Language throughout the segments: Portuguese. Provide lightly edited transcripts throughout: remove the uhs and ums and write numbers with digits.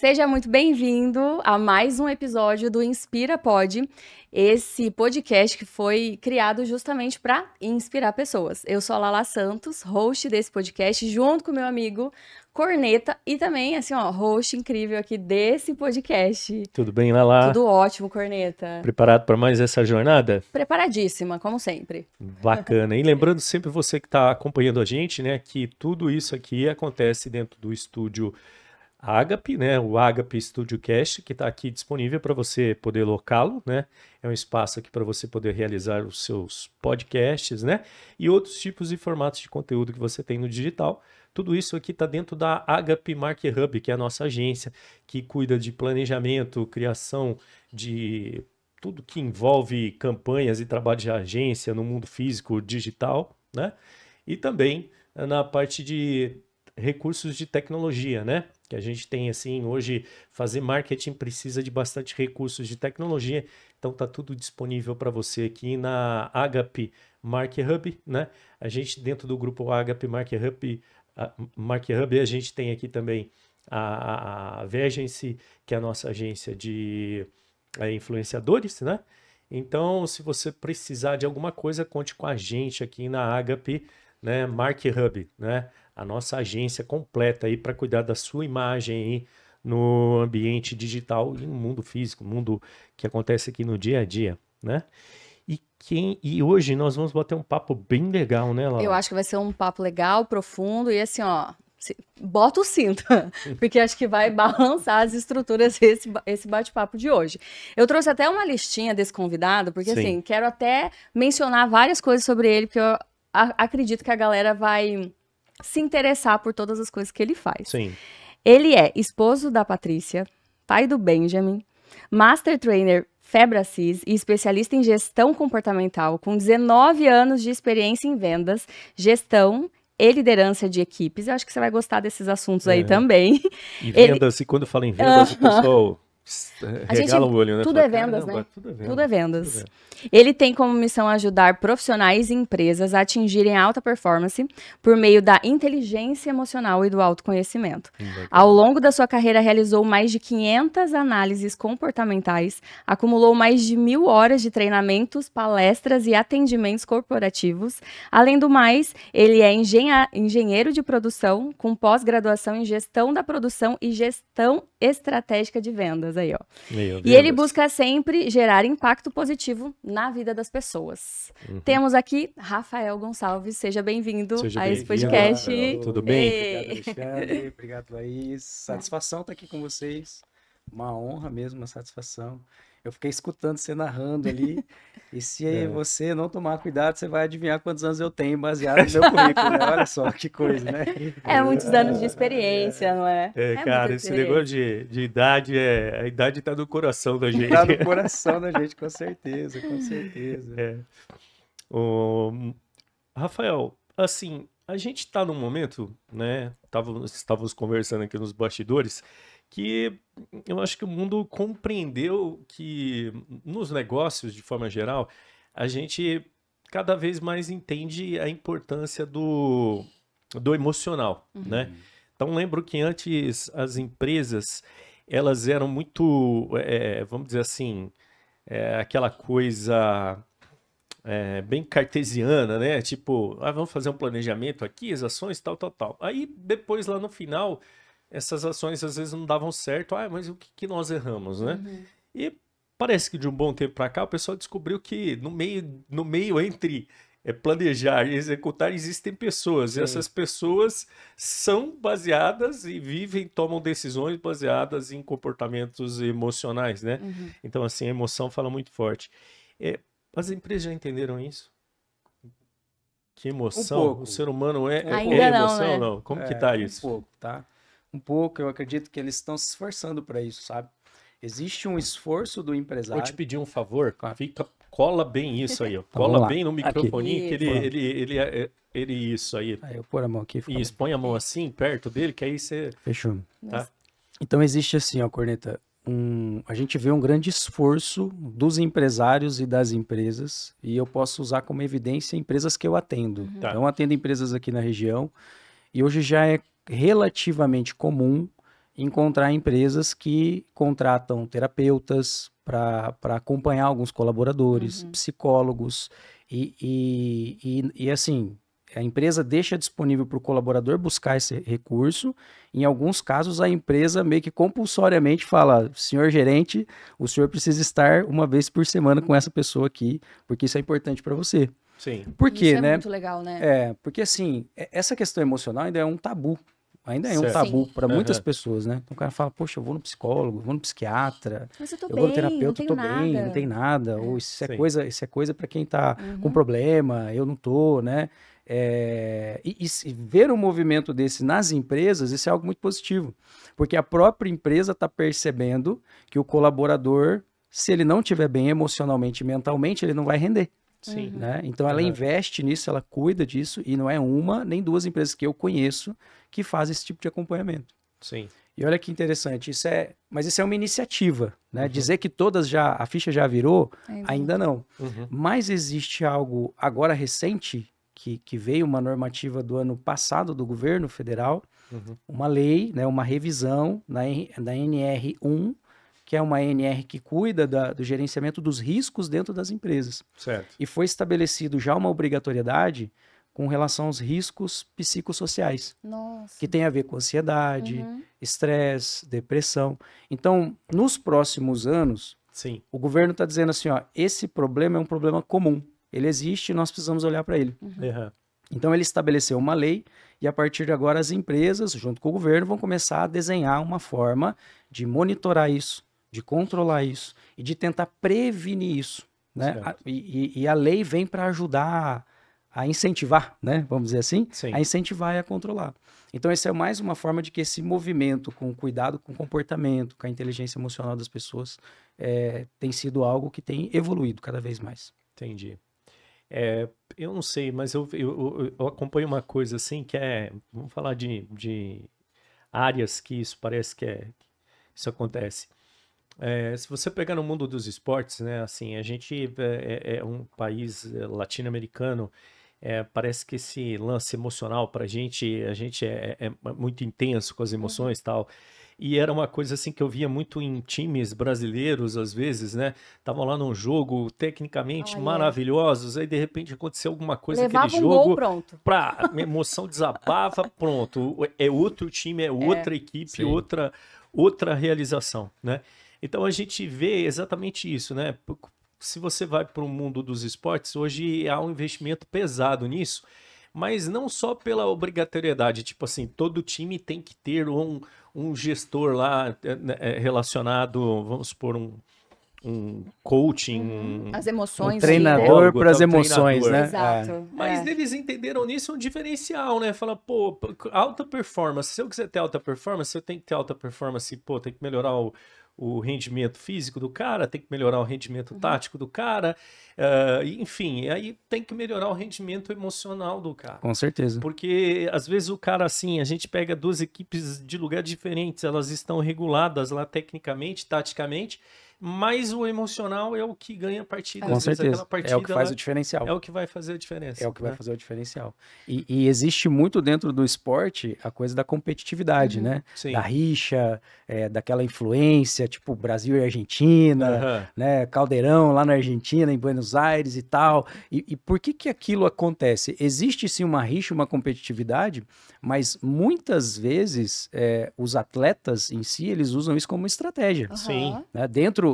Seja muito bem-vindo a mais um episódio do Inspira Pod, esse podcast que foi criado justamente para inspirar pessoas. Eu sou a Lala Santos, host desse podcast, junto com meu amigo Corneta e também, assim, ó, host incrível aqui desse podcast. Tudo bem, Lala? Tudo ótimo, Corneta. Preparado para mais essa jornada? Preparadíssima, como sempre. Bacana. E lembrando sempre você que está acompanhando a gente, né, que tudo isso aqui acontece dentro do estúdio Agape, né, o Agape Studio Cast, que está aqui disponível para você poder locá-lo, né? É um espaço aqui para você poder realizar os seus podcasts, né? E outros tipos e formatos de conteúdo que você tem no digital. Tudo isso aqui está dentro da Agape Market Hub, que é a nossa agência que cuida de planejamento, criação de tudo que envolve campanhas e trabalho de agência no mundo físico, digital, né? E também na parte de recursos de tecnologia, né? Que a gente tem, assim, hoje fazer marketing precisa de bastante recursos de tecnologia, então tá tudo disponível para você aqui na Agape Market Hub, né? A gente, dentro do grupo Agape Market Hub, a gente tem aqui também a Vergency, que é a nossa agência de influenciadores, né? Então, se você precisar de alguma coisa, conte com a gente aqui na Agape, né, Market Hub, né? A nossa agência completa aí para cuidar da sua imagem aí no ambiente digital e no mundo físico, mundo que acontece aqui no dia a dia, né? E hoje nós vamos bater um papo bem legal, né, Laura? Eu acho que vai ser um papo legal, profundo e assim, ó, bota o cinto, porque acho que vai balançar as estruturas esse bate-papo de hoje. Eu trouxe até uma listinha desse convidado, porque assim, quero até mencionar várias coisas sobre ele, porque eu acredito que a galera vai se interessar por todas as coisas que ele faz. Sim. Ele é esposo da Patrícia, pai do Benjamin, Master Trainer Febracis e especialista em gestão comportamental, com 19 anos de experiência em vendas, gestão e liderança de equipes. Eu acho que você vai gostar desses assuntos aí também. E vendas, e quando fala em vendas, o pessoal regala o olho, né? Tudo Fala, é vendas, né? Tudo é vendas. Tudo é vendas. Ele tem como missão ajudar profissionais e empresas a atingirem alta performance por meio da inteligência emocional e do autoconhecimento. Ao longo da sua carreira, realizou mais de 500 análises comportamentais, acumulou mais de 1.000 horas de treinamentos, palestras e atendimentos corporativos. Além do mais, ele é engenheiro de produção, com pós-graduação em gestão da produção e gestão estratégica de vendas. Aí, ó. E ele busca sempre gerar impacto positivo na vida das pessoas. Temos aqui Rafael Gonçalves, seja bem-vindo a esse podcast. Tudo bem? Obrigado, Alexandre. Obrigado, Laís. Satisfação estar aqui com vocês. Uma honra mesmo, uma satisfação. Eu fiquei escutando você narrando ali. E se você não tomar cuidado, você vai adivinhar quantos anos eu tenho baseado no meu currículo, né? Olha só que coisa, né? É muitos anos de experiência, não é? Cara, esse negócio de idade, a idade tá no coração da gente. Tá no coração da gente, com certeza, com certeza. Rafael, assim, a gente tá num momento, né? Estávamos conversando aqui nos bastidores, que eu acho que o mundo compreendeu que nos negócios, de forma geral, a gente cada vez mais entende a importância do emocional, né? Então, lembro que antes as empresas, elas eram muito, vamos dizer assim, aquela coisa bem cartesiana, né? Tipo, vamos fazer um planejamento aqui, as ações, tal, tal, tal. Aí, depois, lá no final, essas ações às vezes não davam certo. Mas o que nós erramos, né? E parece que de um bom tempo para cá o pessoal descobriu que no meio entre planejar e executar existem pessoas. Sim. E essas pessoas são baseadas e tomam decisões baseadas em comportamentos emocionais, né? Então, assim, a emoção fala muito forte. As empresas já entenderam isso? Que emoção? O ser humano Ainda não, emoção, né? não? Como que tá isso? Um pouco, tá? Um pouco, eu acredito que eles estão se esforçando para isso, sabe? Existe um esforço do empresário. Vou te pedir um favor, cola bem isso aí, ó. Então, cola bem no microfoninho, aqui. que ele isso aí. Aí eu pôr a mão aqui. E põe a mão assim, perto dele, que aí você... Fechou. Tá? Então existe assim, ó, Corneta, a gente vê um grande esforço dos empresários e das empresas, e eu posso usar como evidência empresas que eu atendo. Tá. Então, eu atendo empresas aqui na região, e hoje já é relativamente comum encontrar empresas que contratam terapeutas para acompanhar alguns colaboradores, psicólogos, e assim, a empresa deixa disponível para o colaborador buscar esse recurso. Em alguns casos, a empresa meio que compulsoriamente fala: senhor gerente, o senhor precisa estar uma vez por semana com essa pessoa aqui, porque isso é importante para você. Sim. Por quê, Isso é né? muito legal, né? Porque assim, essa questão emocional ainda é um tabu. Ainda é um Certo. tabu Sim. para muitas pessoas, né? Então o cara fala: poxa, eu vou no psicólogo, eu vou no psiquiatra, Mas eu tô eu vou no bem, não terapeuta, eu tenho tô bem, não nada. tem nada. Ou isso Sim. é coisa para quem tá com problema, eu não tô, né? E ver um movimento desse nas empresas, isso é algo muito positivo. Porque a própria empresa está percebendo que o colaborador, se ele não estiver bem emocionalmente e mentalmente, ele não vai render. Sim. Né? Então ela investe nisso, ela cuida disso, e não é uma nem duas empresas que eu conheço que fazem esse tipo de acompanhamento. Sim. E olha que interessante, mas isso é uma iniciativa, né? Dizer que todas a ficha já virou, ainda não. Mas existe algo agora recente, que veio uma normativa do ano passado do governo federal, uma lei, né, uma revisão da NR1, que é uma ANR que cuida do gerenciamento dos riscos dentro das empresas. Certo. E foi estabelecido já uma obrigatoriedade com relação aos riscos psicossociais, Nossa. que tem a ver com ansiedade, estresse, depressão. Então, nos próximos anos, Sim. o governo está dizendo assim, ó, esse problema é um problema comum. Ele existe e nós precisamos olhar para ele. Então, ele estabeleceu uma lei e, a partir de agora, as empresas, junto com o governo, vão começar a desenhar uma forma de monitorar isso, de controlar isso e de tentar prevenir isso. Né? E a lei vem para ajudar a incentivar, né? Vamos dizer assim, a incentivar e a controlar. Então, essa é mais uma forma de que esse movimento com cuidado com o comportamento, com a inteligência emocional das pessoas, tem sido algo que tem evoluído cada vez mais. Entendi. Eu não sei, mas eu acompanho uma coisa assim que vamos falar de áreas que isso parece que isso acontece. Se você pegar no mundo dos esportes, né, assim, a gente é um país latino-americano, parece que esse lance emocional pra gente, a gente é muito intenso com as emoções e tal. E era uma coisa assim que eu via muito em times brasileiros, às vezes, né? Estavam lá num jogo tecnicamente maravilhosos, aí de repente aconteceu alguma coisa naquele jogo. Levava um gol, pronto. A emoção desabava, pronto. É outro time, é outra equipe, outra realização, né? Então a gente vê exatamente isso, né? Se você vai para o mundo dos esportes, hoje há um investimento pesado nisso, mas não só pela obrigatoriedade, tipo assim, todo time tem que ter um gestor lá relacionado, vamos supor, um coaching, as emoções, um treinador para as emoções, né? Exato. Mas eles entenderam nisso um diferencial, né? Fala, pô, alta performance, se eu quiser ter alta performance, eu tenho que ter alta performance, pô, tem que melhorar o rendimento físico do cara, tem que melhorar o rendimento tático do cara, enfim, aí tem que melhorar o rendimento emocional do cara. Com certeza. Porque às vezes o cara, assim, a gente pega duas equipes de lugares diferentes, elas estão reguladas lá tecnicamente, taticamente, mas o emocional é o que ganha a partida. Com certeza, é o que faz o diferencial. É o que vai fazer a diferença. É o que vai fazer o diferencial. E existe muito dentro do esporte a coisa da competitividade, né? Sim. Da rixa, daquela influência, tipo Brasil e Argentina, né? Caldeirão lá na Argentina, em Buenos Aires e tal. E por que aquilo acontece? Existe sim uma rixa, uma competitividade, mas muitas vezes os atletas em si, eles usam isso como estratégia. Sim. Né? Dentro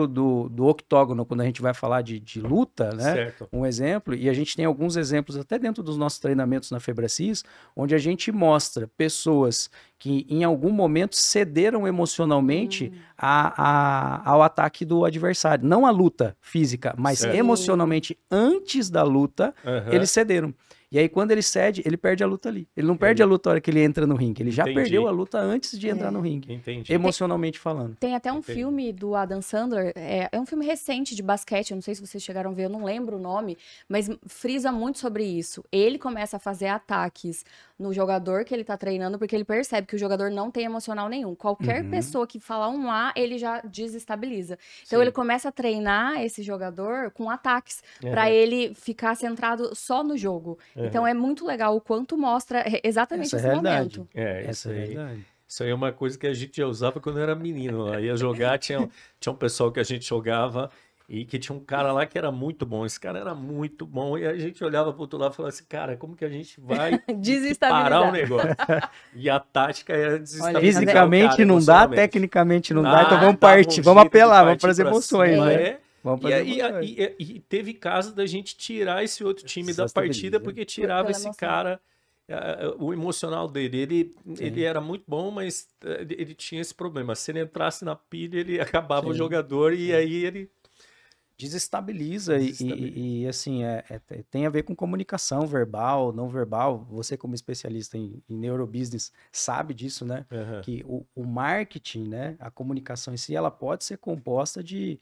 do octógono, quando a gente vai falar de luta, né? Certo. Um exemplo, e a gente tem alguns exemplos até dentro dos nossos treinamentos na Febracis, onde a gente mostra pessoas que em algum momento cederam emocionalmente ao ataque do adversário. Não a luta física, mas emocionalmente, antes da luta, eles cederam. E aí, quando ele cede, ele perde a luta ali. Ele não perde a luta na hora que ele entra no ringue. Ele já perdeu a luta antes de entrar no ringue. Entendi. Emocionalmente falando. Tem até um filme do Adam Sandler, é um filme recente de basquete, eu não sei se vocês chegaram a ver, eu não lembro o nome, mas frisa muito sobre isso. Ele começa a fazer ataques no jogador que ele tá treinando, porque ele percebe que o jogador não tem emocional nenhum. Qualquer pessoa que falar um A, ele já desestabiliza. Então ele começa a treinar esse jogador com ataques, pra ele ficar centrado só no jogo. Então é muito legal o quanto mostra exatamente esse momento. Essa é a realidade. Isso aí é uma coisa que a gente já usava quando era menino. Lá. Ia jogar, tinha um pessoal que a gente jogava e que tinha um cara lá que era muito bom. Esse cara era muito bom. E a gente olhava pro outro lado e falava assim, cara, como que a gente vai parar o negócio? E a tática era desestabilizar. Fisicamente o cara, não dá, tecnicamente não dá, então vamos dá partir, um vamos jeito de apelar, vamos partir para as pra emoções, cima, né? Vamos para as emoções. E teve casos da gente tirar esse outro time da Desestabiliza. partida porque tirava Pela esse emoção. cara, o emocional dele. Ele era muito bom, mas ele tinha esse problema. Se ele entrasse na pilha, ele acabava o jogador e aí ele... Desestabiliza e assim, tem a ver com comunicação verbal, não verbal. Você como especialista em neurobusiness sabe disso, né? Uhum. Que o marketing, né? A comunicação em si, ela pode ser composta de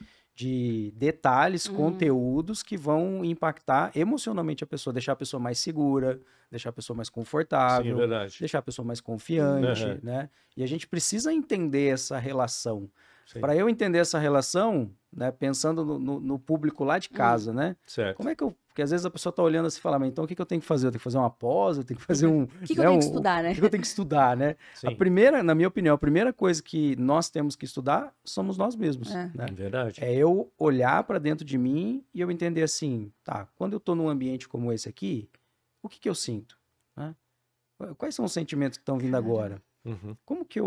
detalhes, conteúdos que vão impactar emocionalmente a pessoa, deixar a pessoa mais segura, deixar a pessoa mais confortável, Sim, verdade. deixar a pessoa mais confiante, Uhum. né? E a gente precisa entender essa relação. Sim. Para eu entender essa relação, né, pensando no público lá de casa, né? Certo. Como é que eu... Porque às vezes a pessoa tá olhando assim e fala, mas então o que eu tenho que fazer? Eu tenho que fazer uma pós, eu tenho que fazer um... O que eu tenho que estudar, né? O que eu tenho que estudar, né? Sim. A primeira, na minha opinião, a primeira coisa que nós temos que estudar somos nós mesmos, né? Verdade. É eu olhar para dentro de mim e eu entender assim, tá, quando eu tô num ambiente como esse aqui, o que eu sinto? Né? Quais são os sentimentos que estão vindo agora? Uhum. Como que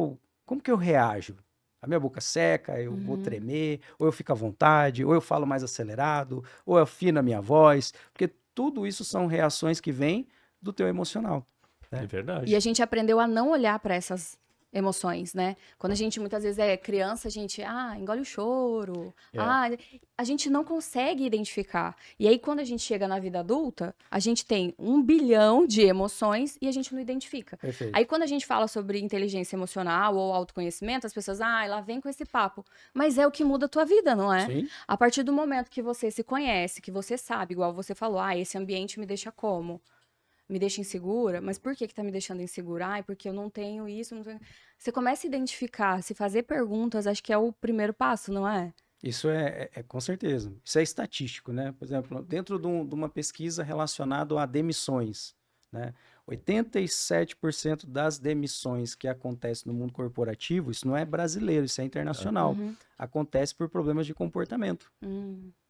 eu reajo? A minha boca seca, eu vou tremer, ou eu fico à vontade, ou eu falo mais acelerado, ou eu afino a minha voz, porque tudo isso são reações que vêm do teu emocional. Né? É verdade. E a gente aprendeu a não olhar para essas emoções, né? Quando a gente muitas vezes é criança, a gente, engole o choro. A gente não consegue identificar. E aí quando a gente chega na vida adulta, a gente tem 1 bilhão de emoções e a gente não identifica. Perfeito. Aí quando a gente fala sobre inteligência emocional ou autoconhecimento, as pessoas, lá vem com esse papo. Mas é o que muda a tua vida, não é? Sim. A partir do momento que você se conhece, que você sabe, igual você falou, esse ambiente me deixa como? Me deixa insegura, mas por que tá me deixando insegura? Porque eu não tenho isso. Não tenho... Você começa a identificar, se fazer perguntas, acho que é o primeiro passo, não é? Isso é com certeza. Isso é estatístico, né? Por exemplo, dentro de uma pesquisa relacionada a demissões, né? 87% das demissões que acontecem no mundo corporativo, isso não é brasileiro, isso é internacional, acontece por problemas de comportamento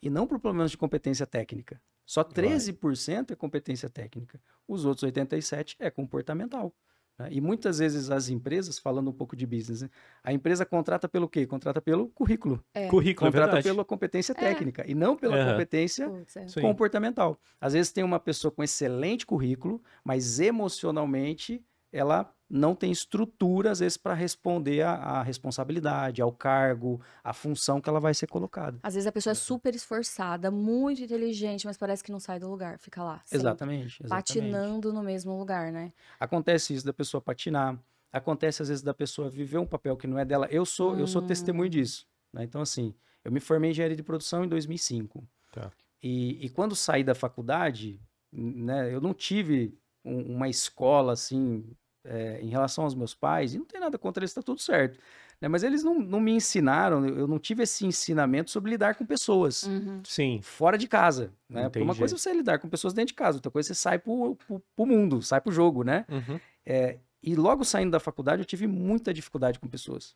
e não por problemas de competência técnica. Só 13% é competência técnica. Os outros 87% é comportamental. Né? E muitas vezes as empresas, falando um pouco de business, né? A empresa contrata pelo quê? Contrata pelo currículo. Currículo, Contrata pela competência técnica e não pela competência comportamental. Às vezes tem uma pessoa com excelente currículo, mas emocionalmente ela não tem estrutura, às vezes, para responder à responsabilidade, ao cargo, à função que ela vai ser colocada. Às vezes a pessoa é super esforçada, muito inteligente, mas parece que não sai do lugar, fica lá. Sempre, exatamente. patinando no mesmo lugar, né? Acontece isso da pessoa patinar, acontece às vezes da pessoa viver um papel que não é dela. Eu sou testemunho disso. Né? Então, assim, eu me formei em engenharia de produção em 2005. Tá. E quando saí da faculdade, né, eu não tive uma escola, assim... em relação aos meus pais, e não tem nada contra eles, está tudo certo. Né? Mas eles não me ensinaram, eu não tive esse ensinamento sobre lidar com pessoas. Sim. Fora de casa. Né? Porque uma coisa é você lidar com pessoas dentro de casa, outra coisa é você sai pro mundo, sai pro jogo, né? E logo saindo da faculdade, eu tive muita dificuldade com pessoas.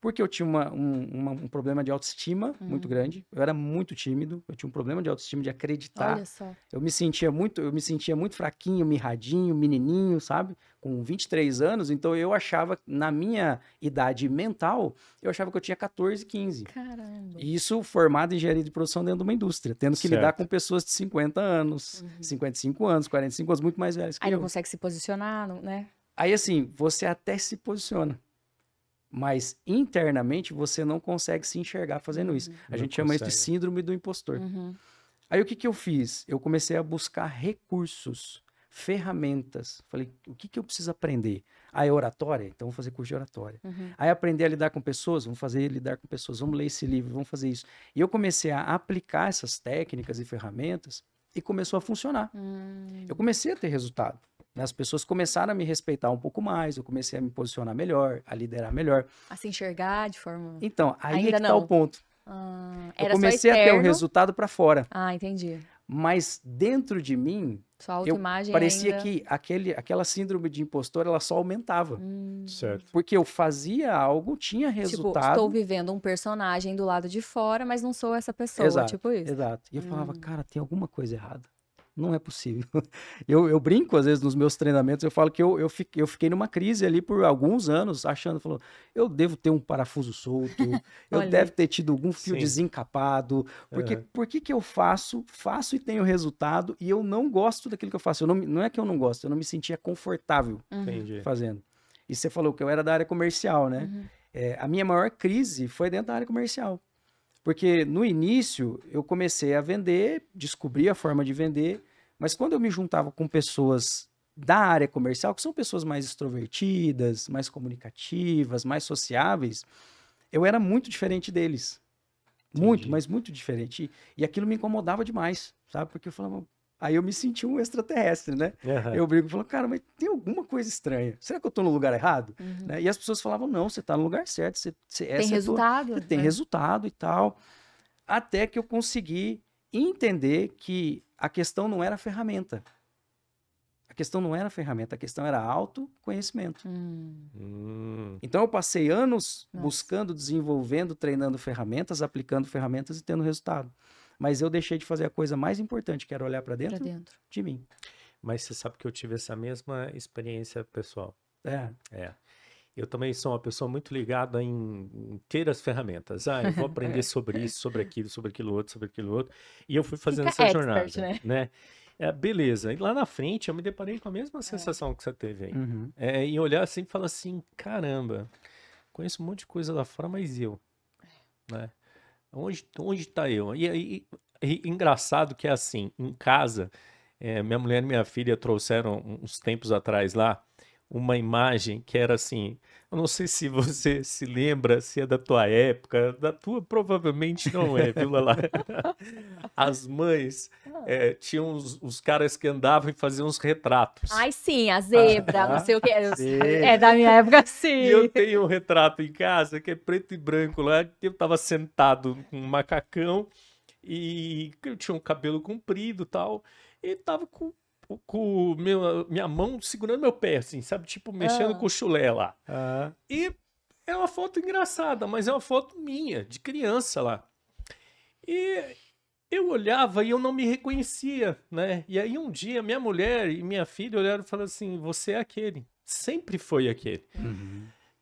Porque eu tinha um problema de autoestima muito grande. Eu era muito tímido. Eu tinha um problema de autoestima, de acreditar. Olha só. Eu me sentia muito fraquinho, mirradinho, menininho, sabe? Com 23 anos. Então, eu achava, na minha idade mental, eu achava que eu tinha 14, 15. Caramba. E isso formado em engenharia de produção dentro de uma indústria. Tendo que lidar com pessoas de 50 anos, 55 anos, 45 anos, muito mais velhas que Aí eu. não consegue se posicionar, né? Aí, assim, você até se posiciona. Mas internamente você não consegue se enxergar fazendo isso. A gente chama isso de síndrome do impostor. Aí o que eu fiz? Eu comecei a buscar recursos, ferramentas. Falei, o que eu preciso aprender? É oratória? Então vamos fazer curso de oratória. Aí aprender a lidar com pessoas? Vamos fazer lidar com pessoas. Vamos ler esse livro, vamos fazer isso. E eu comecei a aplicar essas técnicas e ferramentas e começou a funcionar. Eu comecei a ter resultado. As pessoas começaram a me respeitar um pouco mais, eu comecei a me posicionar melhor, a liderar melhor. A se enxergar de forma... Então, aí ainda é que tá o ponto. Era eu comecei só a ter o resultado para fora. Entendi. Mas dentro de mim, Sua autoimagem parecia ainda... que aquela síndrome de impostor, ela só aumentava. Certo. Porque eu fazia algo, tinha Tipo, resultado. estou vivendo um personagem do lado de fora, mas não sou essa pessoa, Exato, tipo isso. exato. E eu falava, cara, tem alguma coisa errada. Não é possível. Eu brinco, às vezes, nos meus treinamentos, eu falo que eu fiquei numa crise ali por alguns anos, achando, falou, eu devo ter um parafuso solto, eu Olha. devo ter tido algum fio Sim. desencapado, porque por que eu faço e tenho resultado, e eu não gosto daquilo que eu faço. Não é que eu não gosto, eu não me sentia confortável Entendi. fazendo. E você falou que eu era da área comercial, né? A minha maior crise foi dentro da área comercial. Porque no início eu comecei a vender, descobri a forma de vender, mas quando eu me juntava com pessoas da área comercial, que são pessoas mais extrovertidas, mais comunicativas, mais sociáveis, eu era muito diferente deles. Muito, Entendi. mas muito diferente. E aquilo me incomodava demais, sabe? Porque eu falava... Aí eu me senti um extraterrestre, né? Aham. Eu brigo e falo, cara, mas tem alguma coisa estranha. Será que eu tô no lugar errado? Né? E as pessoas falavam, não, você tá no lugar certo. Tem resultado. Você tem resultado e tal. Até que eu consegui entender que a questão não era a ferramenta. A questão não era a ferramenta, a questão era autoconhecimento. Então eu passei anos buscando, desenvolvendo, treinando ferramentas, aplicando ferramentas e tendo resultado. Mas eu deixei de fazer a coisa mais importante, que era olhar para dentro de mim. Mas você sabe que eu tive essa mesma experiência pessoal. É. Eu também sou uma pessoa muito ligada em ter as ferramentas. Eu vou aprender sobre isso, sobre aquilo outro. E eu fui fazendo Fica essa expert, jornada, né? Beleza. E lá na frente eu me deparei com a mesma sensação que você teve aí. E olhar assim e falar assim, caramba, conheço um monte de coisa lá fora, mas eu, né? Onde tá eu? E engraçado que é assim, em casa, minha mulher e minha filha trouxeram uns tempos atrás lá uma imagem que era assim, eu não sei se você se lembra, se é da tua época, da tua provavelmente não é, viu, Lala? As mães tinham os caras que andavam e faziam uns retratos. Ai, sim, a zebra, não sei o que. Sim. É da minha época, sim. E eu tenho um retrato em casa que é preto e branco lá, que eu tava sentado com um macacão e eu tinha um cabelo comprido e tal, e tava com minha mão segurando meu pé, assim, sabe? Tipo, mexendo com o chulé lá. E é uma foto engraçada, mas é uma foto minha, de criança lá. E eu olhava e eu não me reconhecia, né? E aí um dia minha mulher e minha filha olharam e falaram assim, você é aquele. Sempre foi aquele.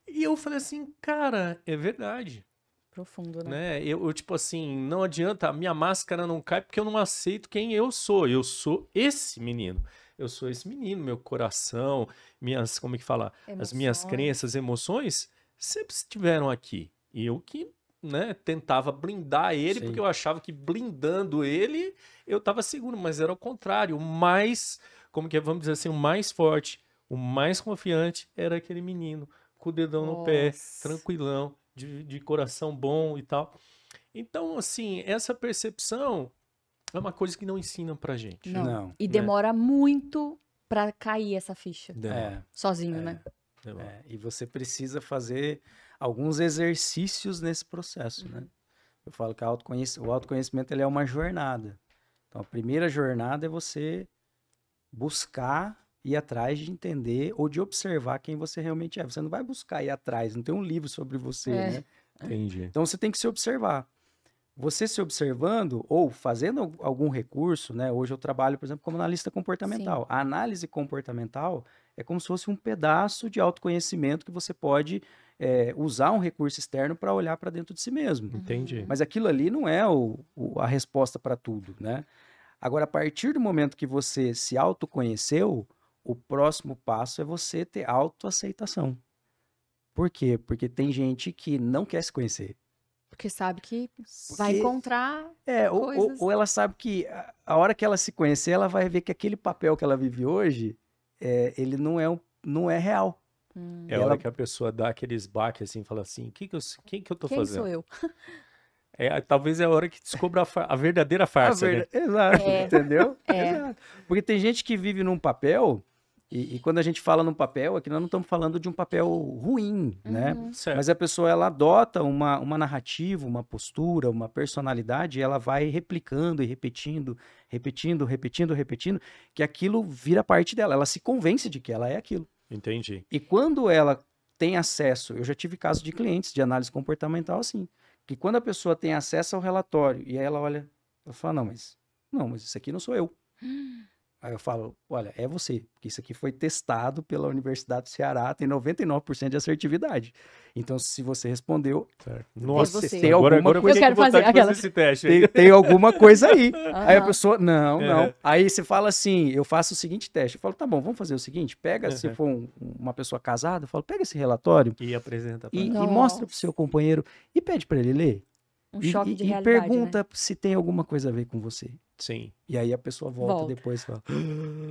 E eu falei assim, cara, é verdade. Profundo, né? Eu, tipo assim, não adianta, a minha máscara não cai porque eu não aceito quem eu sou. Eu sou esse menino. Eu sou esse menino, meu coração, como é que fala? As minhas crenças, emoções, sempre estiveram aqui. E eu que, né, tentava blindar ele, porque eu achava que blindando ele, eu estava seguro, mas era o contrário. O mais, como que vamos dizer assim, o mais forte, o mais confiante era aquele menino, com o dedão no pé, tranquilão. De coração bom e tal. Então, assim, essa percepção é uma coisa que não ensinam pra gente. Não. E demora muito pra cair essa ficha. Sozinho, né? E você precisa fazer alguns exercícios nesse processo, né? Eu falo que o autoconhecimento ele é uma jornada. Então, a primeira jornada é você buscar ir atrás de entender ou de observar quem você realmente é. Você não vai buscar ir atrás, não tem um livro sobre você, né? Entendi. Então você tem que se observar. Você se observando ou fazendo algum recurso, né? Hoje eu trabalho, por exemplo, como analista comportamental. A análise comportamental é como se fosse um pedaço de autoconhecimento que você pode usar um recurso externo para olhar para dentro de si mesmo. Entendi. Mas aquilo ali não é a resposta para tudo, né? Agora, a partir do momento que você se autoconheceu, o próximo passo é você ter autoaceitação. Por quê? Porque tem gente que não quer se conhecer. Porque sabe que vai encontrar coisas... Ou ela sabe que a hora que ela se conhecer, ela vai ver que aquele papel que ela vive hoje, ele não é real. É a hora que a pessoa dá aqueles baques assim, fala assim, quem que eu tô fazendo? Quem sou eu? Talvez é a hora que descubra a verdadeira farsa, né? Exato, entendeu? Exato. Porque tem gente que vive num papel E quando a gente fala no papel, aqui nós não estamos falando de um papel ruim, né? Certo. Mas a pessoa, ela adota uma narrativa, uma postura, uma personalidade, e ela vai replicando e repetindo, que aquilo vira parte dela. Ela se convence de que ela é aquilo. Entendi. E quando ela tem acesso, eu já tive casos de clientes de análise comportamental assim, que quando a pessoa tem acesso ao relatório, e aí ela olha, ela fala, não, mas isso aqui não sou eu. Aí eu falo, olha, é você, porque isso aqui foi testado pela Universidade do Ceará, tem 99% de assertividade. Então, se você respondeu, Nossa, você. tem alguma agora coisa. Eu quero fazer aquela... esse teste aí. Tem alguma coisa aí. Aí a Aham. pessoa, não. Aí você fala assim, eu faço o seguinte teste. Eu falo, tá bom, vamos fazer o seguinte, pega, se for uma pessoa casada, eu falo, pega esse relatório E apresenta pra e ela. Nossa. mostra pro seu companheiro e pede para ele ler. Um choque de E realidade, pergunta né? se tem alguma coisa a ver com você. Sim. E aí a pessoa volta Volta. depois e fala,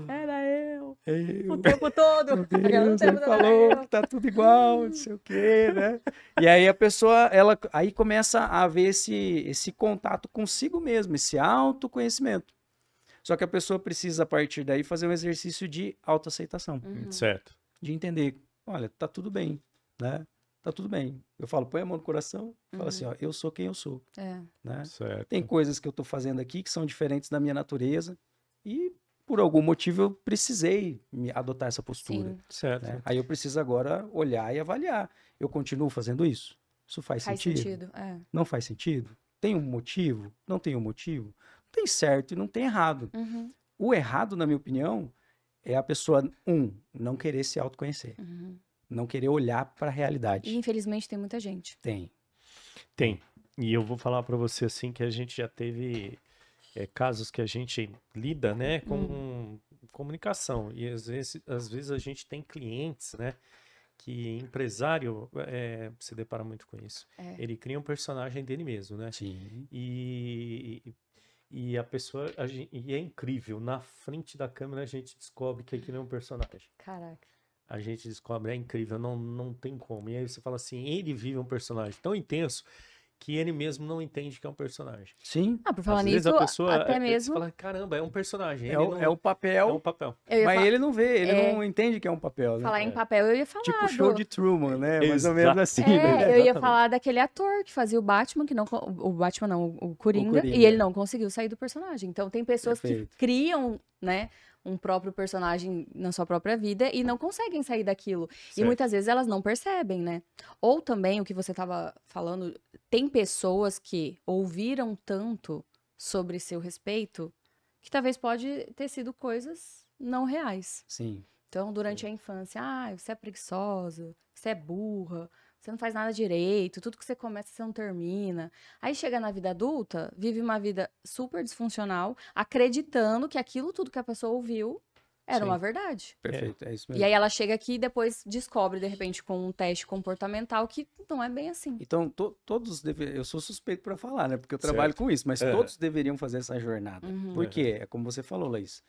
Era eu. eu, O tempo todo. meu Aquela, Deus, o tempo ele todo falou era eu. que tá tudo igual, não sei o quê, né? E aí a pessoa, ela aí começa a haver esse contato consigo mesmo, esse autoconhecimento. Só que a pessoa precisa, a partir daí, fazer um exercício de autoaceitação, Certo. de entender, olha, tá tudo bem, né? Tá tudo bem. Eu falo, põe a mão no coração, fala assim, ó, eu sou quem eu sou, É. né? Certo. Tem coisas que eu tô fazendo aqui que são diferentes da minha natureza e por algum motivo eu precisei adotar essa postura. Sim. Certo. Né? Aí eu preciso agora olhar e avaliar. Eu continuo fazendo isso? Isso faz Faz sentido? sentido. É. Não faz sentido? Tem um motivo? Não tem um motivo? Não tem certo e não tem errado. Uhum. O errado, na minha opinião, é a pessoa, não querer se autoconhecer. Uhum. Não querer olhar para a E realidade. infelizmente tem muita gente. Tem. Tem. E eu vou falar pra você assim que a gente já teve casos que a gente lida, né, com comunicação. E às vezes a gente tem clientes, né, que empresário se depara muito com isso. É. Ele cria um personagem dele mesmo, né? Sim. E a pessoa, e é incrível, na frente da câmera a gente descobre que aquilo é um personagem. Caraca. A gente descobre, é incrível, não tem como. E aí você fala assim, ele vive um personagem tão intenso que ele mesmo não entende que é um personagem. Sim. Ah, por falar Às vezes nisso, a pessoa até você mesmo... fala, caramba, é um personagem. É, Ele não- é o papel, é um papel. Eu ia mas falar, ele não vê, ele É. não entende que é um papel, né? falar em papel, eu ia falar Tipo show de Truman, né? Mais ou menos assim, É, né? eu ia Exatamente. falar daquele ator que fazia o Batman, que não... O Batman não, o Coringa, Coringa. e ele não conseguiu sair do personagem. Então, tem pessoas Perfeito. que criam, né, um próprio personagem na sua própria vida e não conseguem sair daquilo. E Certo. muitas vezes elas não percebem, né? Ou também, o que você estava falando, tem pessoas que ouviram tanto sobre seu respeito que talvez pode ter sido coisas não reais. Sim. Então, durante a infância, você é preguiçosa, você é burra, você não faz nada direito, tudo que você começa você não termina. Aí chega na vida adulta, vive uma vida super disfuncional, acreditando que aquilo tudo que a pessoa ouviu era Sim. uma verdade. Perfeito, é isso mesmo. E aí ela chega aqui e depois descobre, de repente, com um teste comportamental que não é bem assim. Então, todos deveriam. Eu sou suspeito para falar, né? Porque eu Certo. trabalho com isso, mas É. todos deveriam fazer essa jornada. Uhum. Por quê? É como você falou, Laís.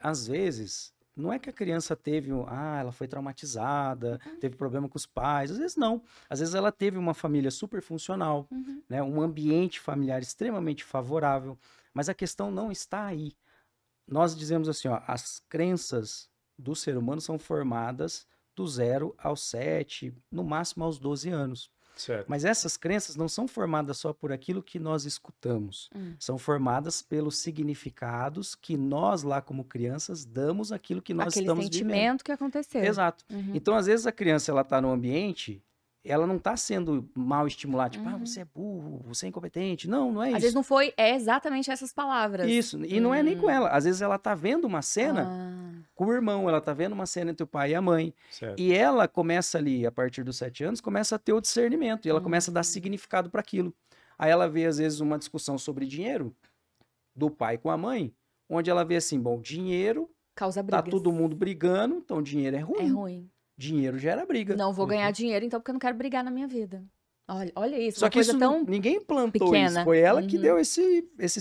Às vezes, não é que a criança teve. Ela foi traumatizada, teve problema com os pais. Às vezes, não. Às vezes, ela teve uma família super funcional, Uhum. né? Um ambiente familiar extremamente favorável. Mas a questão não está aí. Nós dizemos assim, ó, as crenças do ser humano são formadas do 0 aos 7, no máximo aos 12 anos. Certo. Mas essas crenças não são formadas só por aquilo que nós escutamos. São formadas pelos significados que nós, lá como crianças, damos àquilo que nós Aquele estamos vivendo. sentimento que aconteceu. Exato. Uhum. Então, às vezes, a criança ela está num ambiente, ela não está sendo mal estimulada, tipo, você é burro, você é incompetente. Não, não é Às isso. vezes não foi exatamente essas palavras. Isso. E não é nem com ela. Às vezes ela está vendo uma cena Ah, com o irmão, ela está vendo uma cena entre o pai e a mãe. Certo. E ela começa ali, a partir dos 7 anos, começa a ter o discernimento. E ela começa a dar significado para aquilo. Aí ela vê, às vezes, uma discussão sobre dinheiro do pai com a mãe, onde ela vê assim, bom, dinheiro, causa tá brigas. todo mundo brigando, então dinheiro é ruim. É ruim. Dinheiro gera briga. Não vou ganhar dinheiro, então, porque eu não quero brigar na minha vida. Olha isso, Só uma que coisa isso tão... ninguém plantou pequena. isso. Foi ela que Uhum. deu esse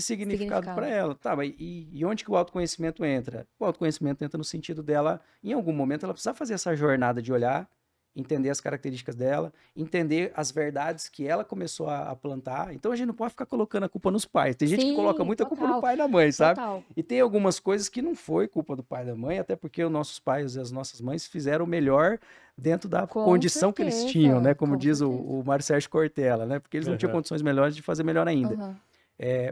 significado Significado. para ela. Tá, mas e onde que o autoconhecimento entra? O autoconhecimento entra no sentido dela, em algum momento, ela precisa fazer essa jornada de olhar entender as características dela, entender as verdades que ela começou a plantar. Então a gente não pode ficar colocando a culpa nos pais. Tem gente que coloca muita culpa no pai e na mãe, sabe? Total. E tem algumas coisas que não foi culpa do pai e da mãe, até porque os nossos pais e as nossas mães fizeram o melhor dentro da condição que eles tinham, né? Como diz o Mário Sérgio Cortella, né? Porque eles não tinham condições melhores de fazer melhor ainda.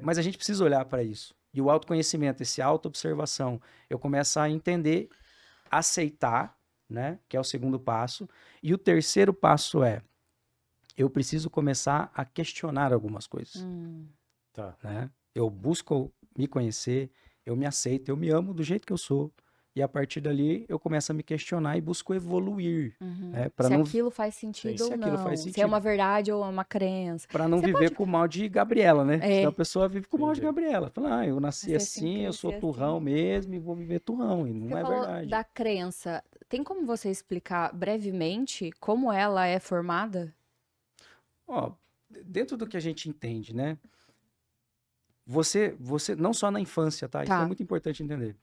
Mas a gente precisa olhar para isso. E o autoconhecimento, esse auto-observação, eu começo a entender, aceitar, né? Que é o segundo passo. E o terceiro passo é, eu preciso começar a questionar algumas coisas. Tá. Né? Eu busco me conhecer, eu me aceito, eu me amo do jeito que eu sou. E a partir dali eu começo a me questionar e busco evoluir. Né? Se aquilo faz sentido ou não. Se é uma verdade ou uma crença. Para não viver com o mal de Gabriela, né? Senão a pessoa vive com o mal de Gabriela. Fala, eu nasci assim, eu sou turrão mesmo e vou viver turrão. E não é verdade. Da crença, tem como você explicar brevemente como ela é formada? Ó, dentro do que a gente entende, né? Você não só na infância, tá? Isso é muito importante entender.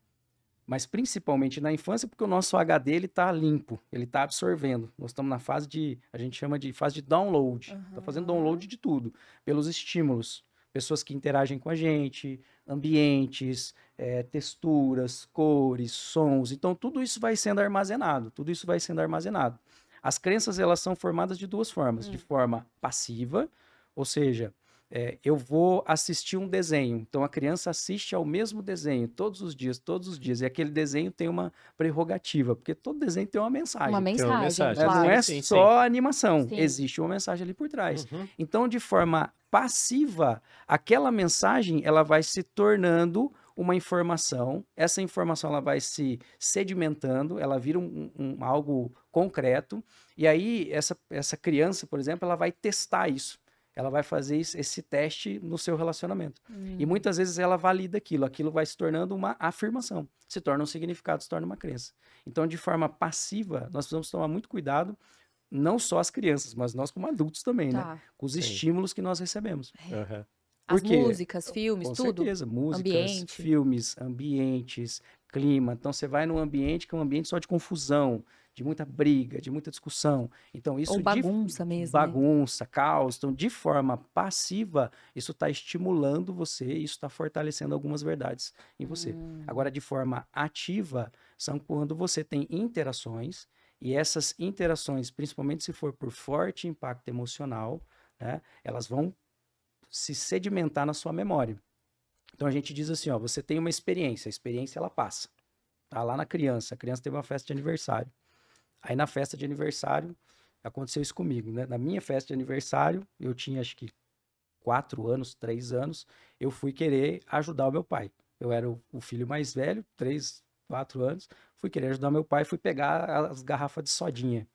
Mas principalmente na infância, porque o nosso HD ele tá limpo, ele tá absorvendo. Nós estamos na fase a gente chama de fase de download. Tá fazendo download de tudo, pelos estímulos. Pessoas que interagem com a gente, ambientes, texturas, cores, sons. Então tudo isso vai sendo armazenado, As crenças, elas são formadas de duas formas. De forma passiva, ou seja, eu vou assistir um desenho. Então, a criança assiste ao mesmo desenho todos os dias. E aquele desenho tem uma prerrogativa, porque todo desenho tem uma mensagem. Uma mensagem, claro. Não é só animação, existe uma mensagem ali por trás. Então, de forma passiva, aquela mensagem, ela vai se tornando uma informação, essa informação ela vai se sedimentando, ela vira algo concreto, e aí essa criança, por exemplo, ela vai testar isso. Ela vai fazer esse teste no seu relacionamento. E muitas vezes ela valida aquilo vai se tornando uma afirmação, se torna um significado, se torna uma crença. Então, de forma passiva, nós precisamos tomar muito cuidado, não só as crianças, mas nós como adultos também, né? Com os estímulos que nós recebemos. As músicas, filmes, com tudo. Com certeza, músicas, filmes, ambientes, clima. Então, você vai num ambiente que é um ambiente só de confusão, de muita briga, de muita discussão. Então, isso ou bagunça mesmo. Bagunça, caos. Então, de forma passiva, isso está estimulando você, isso está fortalecendo algumas verdades em você. Agora, de forma ativa, são quando você tem interações, e essas interações, principalmente se for por forte impacto emocional, né, elas vão se sedimentar na sua memória. Então a gente diz assim, ó, você tem uma experiência, a experiência ela passa. Tá lá na criança, a criança teve uma festa de aniversário. Aí na festa de aniversário, aconteceu isso comigo, né? Na minha festa de aniversário, eu tinha acho que 4 anos, 3 anos, eu fui querer ajudar o meu pai. Eu era o filho mais velho, 3, 4 anos, fui querer ajudar meu pai, fui pegar as garrafas de sodinha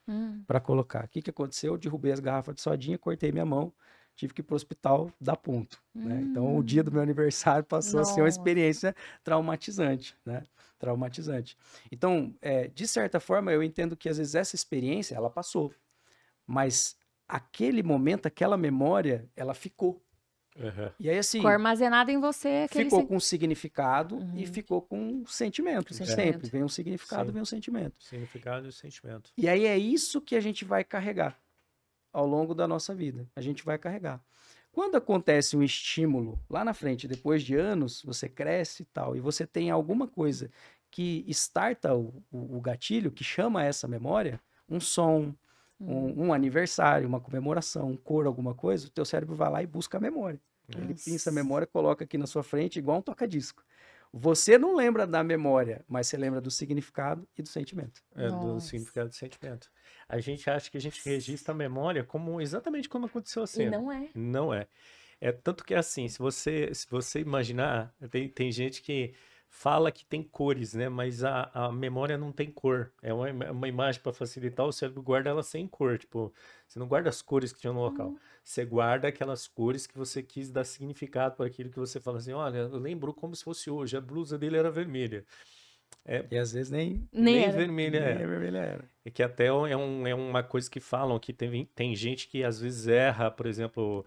para colocar. O que aconteceu? Eu derrubei as garrafas de sodinha, cortei minha mão, tive que ir para o hospital dar ponto. Né? Então, o dia do meu aniversário passou a ser uma experiência traumatizante, né? Traumatizante. Então, de certa forma, eu entendo que às vezes essa experiência, ela passou. Mas aquele momento, aquela memória, ela ficou. E aí, assim... Ficou armazenada em você. Ficou com significado e ficou com sentimento. Sempre vem um significado, vem um sentimento. Significado e sentimento. E aí é isso que a gente vai carregar ao longo da nossa vida. A gente vai carregar. Quando acontece um estímulo lá na frente, depois de anos, você cresce e tal, e você tem alguma coisa que starta o gatilho, que chama essa memória, um som, um aniversário, uma comemoração, um cor, alguma coisa, o teu cérebro vai lá e busca a memória. Ele pinça a memória, coloca aqui na sua frente, igual um toca-disco. Você não lembra da memória, mas você lembra do significado e do sentimento. Do significado e do sentimento. A gente acha que a gente registra a memória como exatamente como aconteceu a cena. E não é. Não é. Tanto que assim, se você imaginar, tem gente que fala que tem cores, né? Mas a memória não tem cor. É uma imagem para facilitar, o cérebro guarda ela sem cor. Tipo, você não guarda as cores que tinham no local. Você guarda aquelas cores que você quis dar significado para aquilo que você fala assim, olha, eu lembro como se fosse hoje, a blusa dele era vermelha. E às vezes nem vermelha era. É que até é uma coisa que falam, que tem gente que às vezes erra, por exemplo...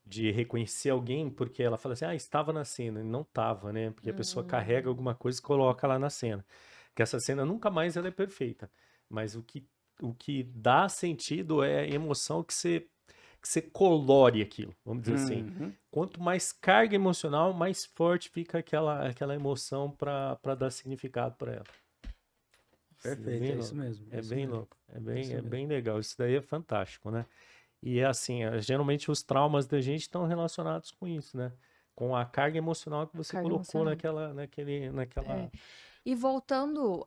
de reconhecer alguém porque ela fala assim, estava na cena, e não estava, né? Porque a pessoa carrega alguma coisa e coloca lá na cena. Que essa cena nunca mais ela é perfeita, mas o que o que dá sentido é a emoção que você colore aquilo, vamos dizer assim. Uhum. Quanto mais carga emocional, mais forte fica aquela emoção para dar significado para ela. Perfeito, bem é isso louco. mesmo. É isso bem mesmo. louco, é Isso mesmo. bem legal. Isso daí é fantástico, né? E é assim, geralmente os traumas da gente estão relacionados com isso, né? Com a carga emocional que você Carga colocou emocional. naquela... E voltando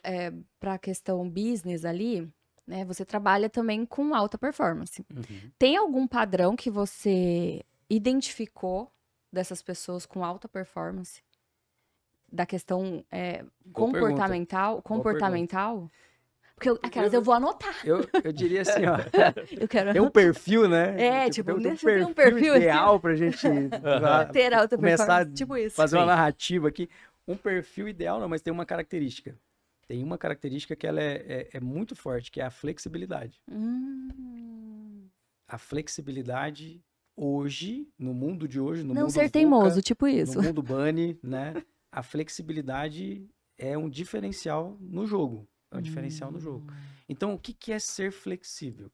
para a questão business ali, né? Você trabalha também com alta performance. Uhum. Tem algum padrão que você identificou dessas pessoas com alta performance? Da questão Boa pergunta. comportamental? Porque aquelas Eu- eu vou anotar. Eu diria assim, ó, Eu quero tem um perfil, né? tipo, Tem um você tem um perfil ideal pra gente ter alta começar performance, tipo isso. fazer uma Sim. narrativa aqui. Um perfil ideal não, mas tem uma característica. Tem uma característica que ela é muito forte, que é a flexibilidade. A flexibilidade hoje, no mundo de hoje, no Não mundo ser VUCA, teimoso, tipo no isso. mundo Bunny, né? A flexibilidade é um diferencial no jogo. É um diferencial no jogo. Então, o que que é ser flexível?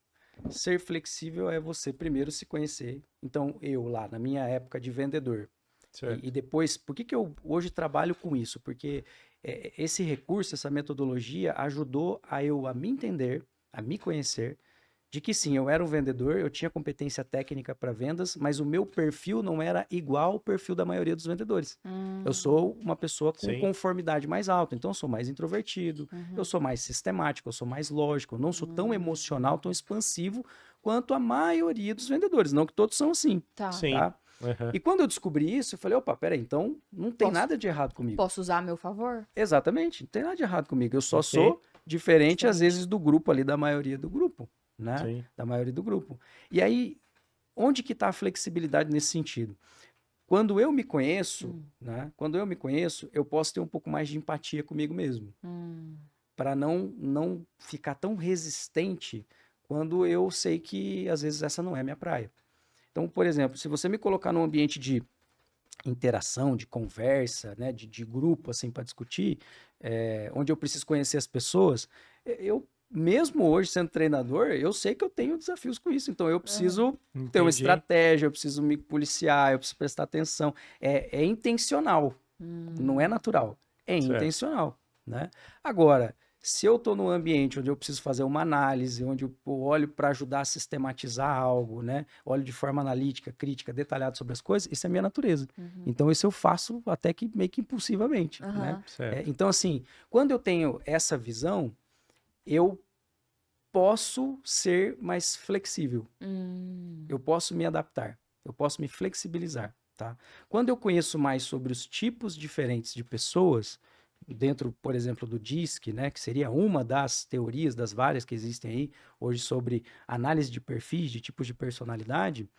Ser flexível é você primeiro se conhecer. Então, eu lá, na minha época de vendedor, Certo. e depois, por que que eu hoje trabalho com isso? Porque esse recurso, essa metodologia ajudou a me entender, a me conhecer, de que sim, eu era um vendedor, eu tinha competência técnica para vendas, mas o meu perfil não era igual ao perfil da maioria dos vendedores. Eu sou uma pessoa com Sim. conformidade mais alta, então eu sou mais introvertido, eu sou mais sistemático, eu sou mais lógico, eu não sou tão emocional, tão expansivo quanto a maioria dos vendedores. Não que todos são assim, Tá. Sim. tá? Aham. E quando eu descobri isso, eu falei, opa, peraí, então não tem Posso- nada de errado comigo. Posso usar a meu favor? Exatamente, não tem nada de errado comigo. Eu só Ok. sou diferente, às Diferente. vezes, do grupo ali, da maioria do grupo, né? Sim. Da maioria do grupo. E aí, onde que está a flexibilidade nesse sentido? Quando eu me conheço, né? Quando eu me conheço, eu posso ter um pouco mais de empatia comigo mesmo, para não ficar tão resistente quando eu sei que às vezes essa não é minha praia. Então, por exemplo, se você me colocar num ambiente de interação, de conversa, né, de grupo, assim, para discutir, onde eu preciso conhecer as pessoas, eu, mesmo hoje sendo treinador, eu sei que eu tenho desafios com isso, então eu preciso ter uma Entendi. estratégia, eu preciso me policiar, eu preciso prestar atenção. É intencional, não é natural, é Certo. intencional, né? Agora, se eu estou num ambiente onde eu preciso fazer uma análise, onde eu olho para ajudar a sistematizar algo, né? Olho de forma analítica, crítica, detalhada sobre as coisas, isso é minha natureza. Então, isso eu faço até que meio que impulsivamente, né? Certo. Então, assim, quando eu tenho essa visão, eu posso ser mais flexível. Eu posso me adaptar, eu posso me flexibilizar, tá? Quando eu conheço mais sobre os tipos diferentes de pessoas, dentro, por exemplo, do DISC, né, que seria uma das teorias, das várias que existem aí hoje sobre análise de perfis, de tipos de personalidade,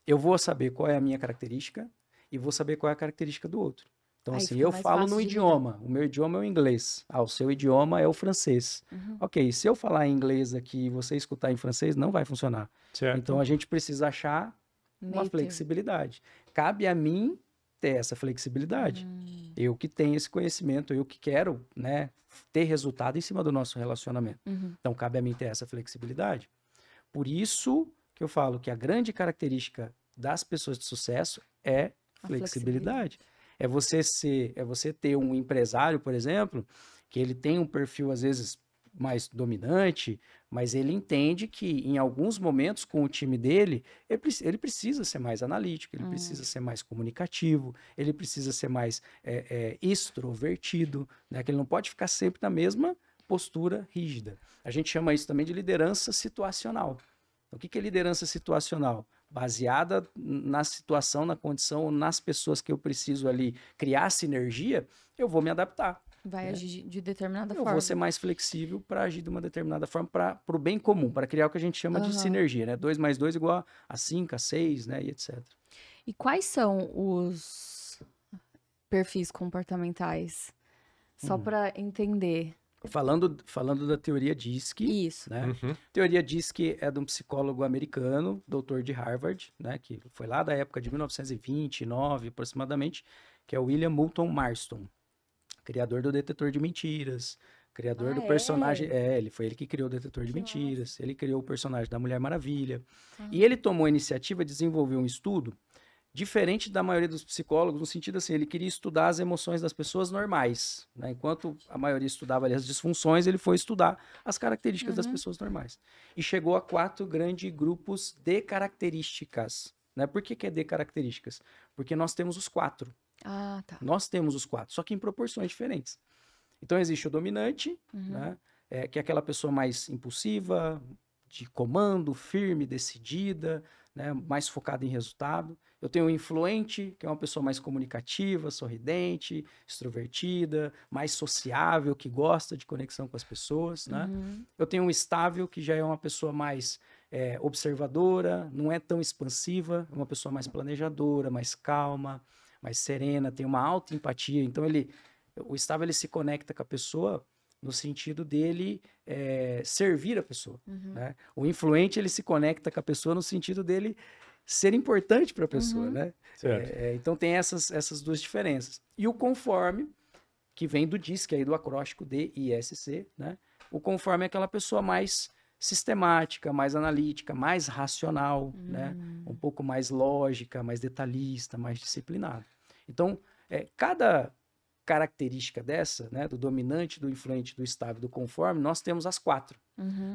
eu vou saber qual é a minha característica e vou saber qual é a característica do outro. Então, Aí assim, fica eu mais falo fácil no de idioma, o meu idioma é o inglês, o seu idioma é o francês. Ok, se eu falar em inglês aqui e você escutar em francês, não vai funcionar. Certo. Então, a gente precisa achar uma Meio termo. flexibilidade. Cabe a mim ter essa flexibilidade. Eu que tenho esse conhecimento, eu que quero, né, ter resultado em cima do nosso relacionamento. Então, cabe a mim ter essa flexibilidade. Por isso que eu falo que a grande característica das pessoas de sucesso é A flexibilidade. É você ter um empresário, por exemplo, que ele tem um perfil às vezes mais dominante, mas ele entende que em alguns momentos com o time dele, ele precisa ser mais analítico, ele precisa ser mais comunicativo, ele precisa ser mais extrovertido, né? Que ele não pode ficar sempre na mesma postura rígida. A gente chama isso também de liderança situacional. O que é liderança situacional? Baseada na situação, na condição, nas pessoas que eu preciso ali criar sinergia, eu vou me adaptar. Vai agir de determinada Eu forma. vou ser mais flexível para agir de uma determinada forma para o bem comum, para criar o que a gente chama de sinergia, né? 2 mais 2 igual a 5, a 6, né? E etc. E quais são os perfis comportamentais? Só para entender. Falando da teoria DISC, Isso. né? Teoria DISC é de um psicólogo americano, doutor de Harvard, né? Que foi lá da época de 1929, aproximadamente, que é o William Moulton Marston, criador do detetor de mentiras, Criador do personagem. Ele foi ele que criou o Detetor de Mentiras. Ele criou o personagem da Mulher Maravilha. E ele tomou a iniciativa de desenvolver um estudo diferente da maioria dos psicólogos, no sentido assim, ele queria estudar as emoções das pessoas normais, né? Enquanto a maioria estudava ali as disfunções, ele foi estudar as características das pessoas normais. E chegou a 4 grandes grupos de características. Né? Por que é de características? Porque nós temos os 4. Ah, tá. Nós temos os 4, só que em proporções diferentes. Então existe o dominante, né? Que é aquela pessoa mais impulsiva, de comando, firme, decidida, né? Mais focada em resultado. Eu tenho o influente, que é uma pessoa mais comunicativa, sorridente, extrovertida, mais sociável, que gosta de conexão com as pessoas, né? Eu tenho o estável, que já é uma pessoa mais observadora, não é tão expansiva, é uma pessoa mais planejadora, mais calma, mais serena, tem uma alta empatia. Então, o estável ele se conecta com a pessoa no sentido dele servir a pessoa. Né? O influente ele se conecta com a pessoa no sentido dele ser importante para a pessoa. Né? Então, tem essas 2 diferenças. E o conforme, que vem do DISC, aí do acróstico DISC, né? O conforme é aquela pessoa mais sistemática, mais analítica, mais racional, né? Um pouco mais lógica, mais detalhista, mais disciplinada. Então, cada característica dessa, né, do dominante, do influente, do estável, do conforme, nós temos as 4.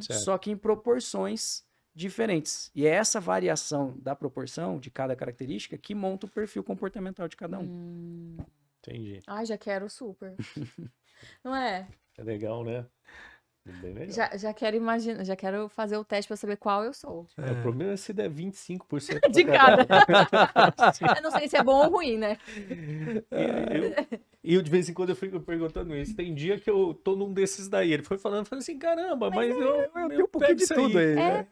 Só que em proporções diferentes. E é essa variação da proporção de cada característica que monta o perfil comportamental de cada um. Entendi. Ai, já quero super. Não é? É legal, né? Bem legal. Já quero imaginar, já quero fazer o teste para saber qual eu sou. O problema é se der 25% de cada. Eu não sei se é bom ou ruim, né? E eu de vez em quando eu fico perguntando isso. Tem dia que eu tô num desses daí. Ele foi falando assim, caramba, mas eu tenho um pouquinho de tudo aí. Né?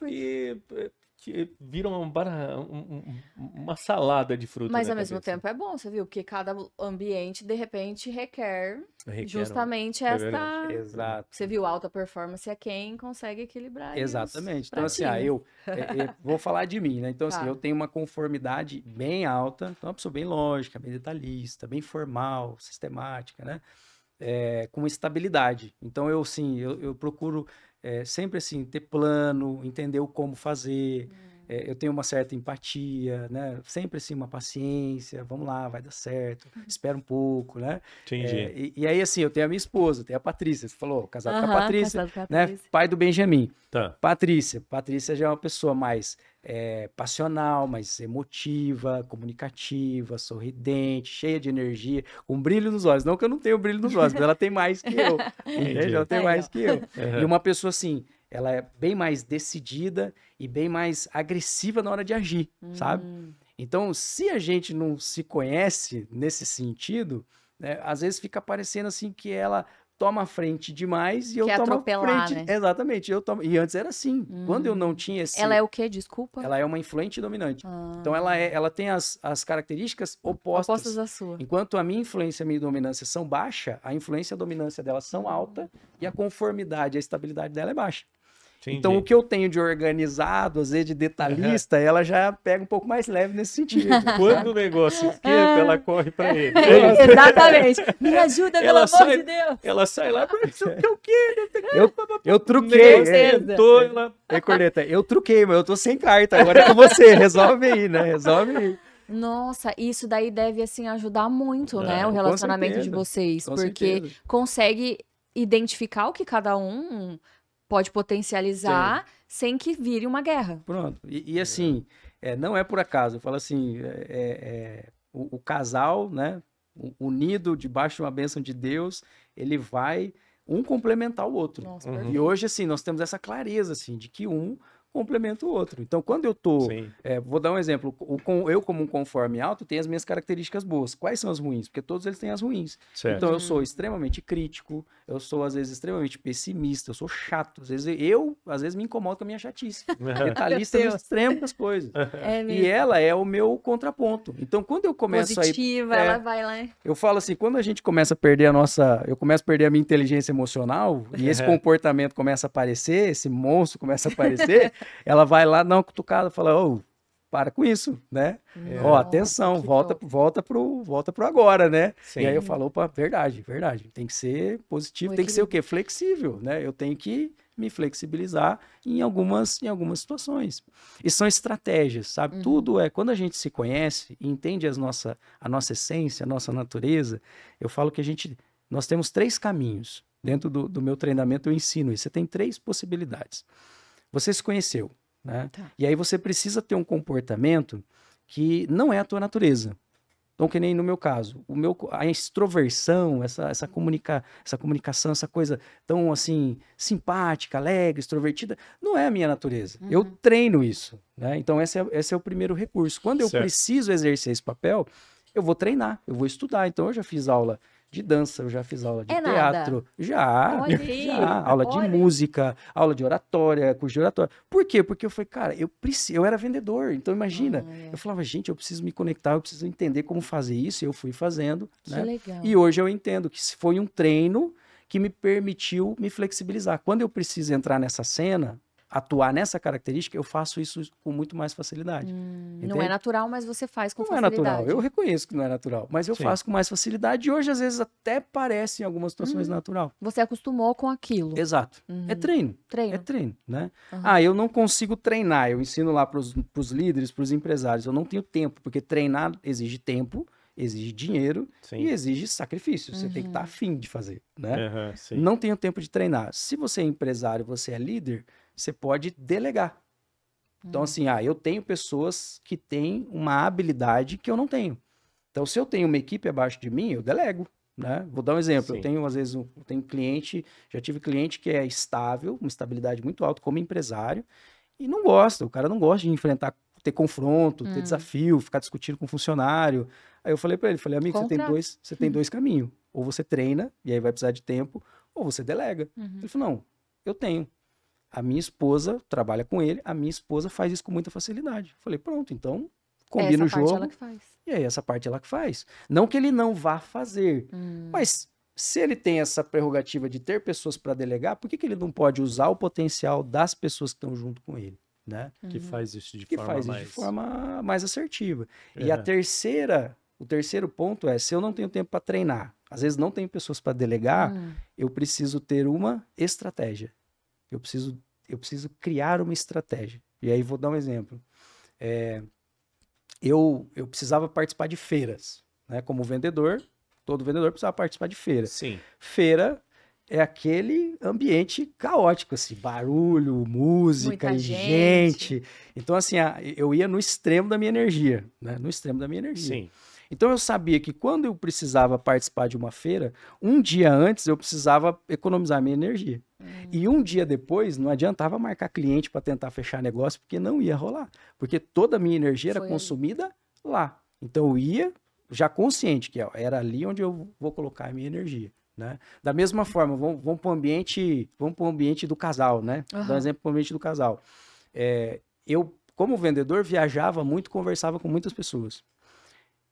Que vira uma salada de fruta. Mas ao mesmo tempo é bom, você viu? Porque cada ambiente, de repente, requer justamente esta... Exato. Você viu, alta performance é quem consegue equilibrar isso. Exatamente. Então, assim, eu vou falar de mim, né? Então, assim, eu tenho uma conformidade bem alta, então, uma pessoa bem lógica, bem detalhista, bem formal, sistemática, né? Com estabilidade. Então, eu procuro sempre, assim, ter plano, entender o como fazer. Eu tenho uma certa empatia, né? Sempre, assim, uma paciência. Vamos lá, vai dar certo. Espera um pouco, né? Entendi. E aí, assim, eu tenho a minha esposa, tenho a Patrícia. Você falou, casado com a Patrícia, casado com a né? Patrícia. Pai do Benjamin. Tá. Patrícia já é uma pessoa mais passional, mais emotiva, comunicativa, sorridente, cheia de energia, com brilho nos olhos. Não que eu não tenho brilho nos olhos, mas ela tem mais que eu. Entende? Ela tem mais que eu. E uma pessoa assim, ela é bem mais decidida e bem mais agressiva na hora de agir, sabe? Então, se a gente não se conhece nesse sentido, né, às vezes fica parecendo assim que ela toma a frente demais e eu tomo a frente. Né? Exatamente. E antes era assim. Quando eu não tinha esse... Ela é o quê? Desculpa. Ela é uma influente e dominante. Então, ela tem as características opostas à sua. Enquanto a minha influência e a minha dominância são baixa, a influência e a dominância dela são alta e a conformidade, a estabilidade dela é baixa. Entendi. Então, o que eu tenho de organizado, às vezes de detalhista, ela já pega um pouco mais leve nesse sentido. Quando o negócio esquenta, ela corre para ele. Exatamente. Me ajuda, pelo amor de Deus. Ela sai lá, o quê? Eu truquei. Corneta, eu truquei, mas eu tô sem carta. Agora é com você. Resolve aí, né? Resolve aí. Nossa, isso daí deve, assim, ajudar muito, né? O relacionamento de vocês. Porque consegue identificar o que cada um pode potencializar sem que vire uma guerra. Pronto. E assim, não é por acaso. Eu falo assim, o casal, né, unido debaixo de uma bênção de Deus, ele vai complementar o outro. Nossa, E hoje, assim, nós temos essa clareza, assim, de que um complementa o outro. Então, quando eu tô... vou dar um exemplo. Eu, como um conforme alto, tenho as minhas características boas. Quais são as ruins? Porque todos eles têm as ruins. Certo. Então, eu sou extremamente crítico, eu sou, às vezes, extremamente pessimista, eu sou chato. Às vezes, me incomodo com a minha chatice. Detalhista no extremo das coisas. E ela é o meu contraponto. Então, quando eu começo positiva, ela vai lá. Eu falo assim, quando a gente começa a perder eu começo a perder a minha inteligência emocional, e esse comportamento começa a aparecer, esse monstro começa a aparecer, ela vai lá, dá uma cutucada, fala, para com isso, né? É. Ó, atenção, que volta pro agora, né? Sim. E aí eu falo, opa, verdade. Tem que ser positivo, O tem que ser o equilíbrio. quê? Flexível, né? Eu tenho que me flexibilizar em algumas situações. E são estratégias, sabe? Tudo quando a gente se conhece e entende a nossa essência, a nossa natureza, eu falo que nós temos 3 caminhos. Dentro do meu treinamento eu ensino isso. Você tem 3 possibilidades. Você se conheceu, né? Tá. E aí você precisa ter um comportamento que não é a tua natureza. Então, que nem no meu caso, a extroversão, essa comunicação, essa coisa tão assim, simpática, alegre, extrovertida, não é a minha natureza. Eu treino isso, né? Então, esse é o primeiro recurso. Quando eu Certo. preciso exercer esse papel, eu vou treinar, eu vou estudar. Então, eu já fiz aula de dança, eu já fiz aula de É nada. teatro, já, Olha aí, aula de olha aí. música, aula de oratória, curso de oratória. Por quê? Porque eu falei, cara, eu era vendedor, então imagina, eu falava, gente, eu preciso me conectar, eu preciso entender como fazer isso, e eu fui fazendo, Que né? legal. E hoje eu entendo que foi um treino que me permitiu me flexibilizar. Quando eu preciso entrar nessa cena, atuar nessa característica, eu faço isso com muito mais facilidade. Não Entende? é natural, mas você faz com Não é facilidade. natural, eu reconheço que não é natural, mas eu Sim. faço com mais facilidade e hoje às vezes até parece em algumas situações natural. Você acostumou com aquilo. Exato. É treino. Treino. É treino, né? Uhum. Eu não consigo treinar, eu ensino lá para os líderes, para os empresários, eu não tenho tempo, porque treinar exige tempo, exige dinheiro Sim. e exige sacrifício, você tem que estar afim de fazer, né? Aham, sim. Não tenho tempo de treinar. Se você é empresário, você é líder, você pode delegar. Então, assim, eu tenho pessoas que têm uma habilidade que eu não tenho. Então, se eu tenho uma equipe abaixo de mim, eu delego, né? Vou dar um exemplo. Sim. Eu tenho, às vezes, eu tenho cliente, já tive cliente que é estável, uma estabilidade muito alta como empresário, e não gosta, o cara não gosta de enfrentar, ter confronto, ter desafio, ficar discutindo com funcionário. Aí eu falei para ele, amigo, você tem dois caminhos. Ou você treina, e aí vai precisar de tempo, ou você delega. Ele falou, não, eu tenho. A minha esposa trabalha com ele, a minha esposa faz isso com muita facilidade. Falei, pronto, então combina o Essa parte jogo. ela que faz. E aí essa parte ela que faz. Não que ele não vá fazer, mas se ele tem essa prerrogativa de ter pessoas para delegar, por que ele não pode usar o potencial das pessoas que estão junto com ele, né? Que faz isso de Que forma faz isso mais... de forma mais assertiva. E Aham. o terceiro ponto é, se eu não tenho tempo para treinar, às vezes não tenho pessoas para delegar, eu preciso ter uma estratégia. Eu preciso criar uma estratégia. E aí vou dar um exemplo. Eu precisava participar de feiras, né? Como vendedor, todo vendedor precisava participar de feira. Sim. Feira é aquele ambiente caótico, assim, barulho, música, Muita e gente. gente. Então, assim, eu ia no extremo da minha energia, né? No extremo da minha energia. Sim. Então eu sabia que quando eu precisava participar de uma feira, um dia antes eu precisava economizar minha energia. E um dia depois não adiantava marcar cliente para tentar fechar negócio, porque não ia rolar. Porque toda a minha energia era Foi ali. consumida lá. Então eu ia já consciente que era ali onde eu vou colocar a minha energia. Né? Da mesma forma, vamos para o ambiente do casal, né? Vou dar um exemplo para o ambiente do casal. Eu, como vendedor, viajava muito, conversava com muitas pessoas.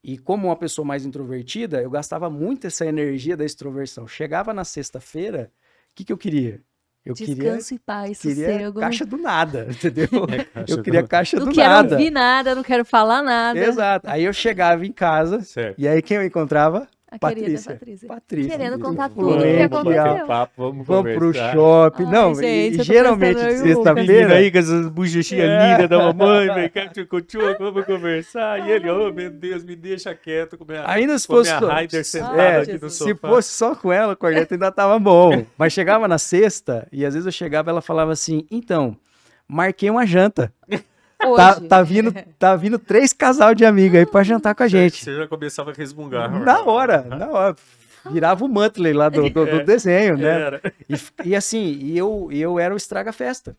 E como uma pessoa mais introvertida, eu gastava muito essa energia da extroversão. Chegava na sexta-feira, o que eu queria? Eu Descanso e paz, queria sossego. caixa do nada, entendeu? Caixa Eu queria do- caixa Não do quero nada. ouvir nada, não quero falar nada. Exato. Aí eu chegava em casa, Certo. e aí quem eu encontrava? A querida Patrícia. Patrícia. Querendo Patrícia. contar Influente, tudo o que Vamos aconteceu. bater um papo, vamos Vamos pro conversar. shopping. Ai, Não, gente, e eu tô geralmente pensando de eu e o Lucas. Menina sexta-feira. aí com essas bochechinhas lindas da mamãe, vem cá, tchucu, vamos conversar. E ele, oh meu Deus, me deixa quieto com minha, Ainda se com fosse. minha Raider sentada aqui no Jesus. Se sofá. fosse só com ela, o corneto ainda tava bom. Mas chegava na sexta, e às vezes eu chegava e ela falava assim: então, marquei uma janta. Hoje. Tá vindo 3 casal de amigos aí pra jantar com a gente. Você já começava a resmungar. Na hora. Virava o Muttley lá do desenho, né? Era. E assim, eu era o estraga-festa.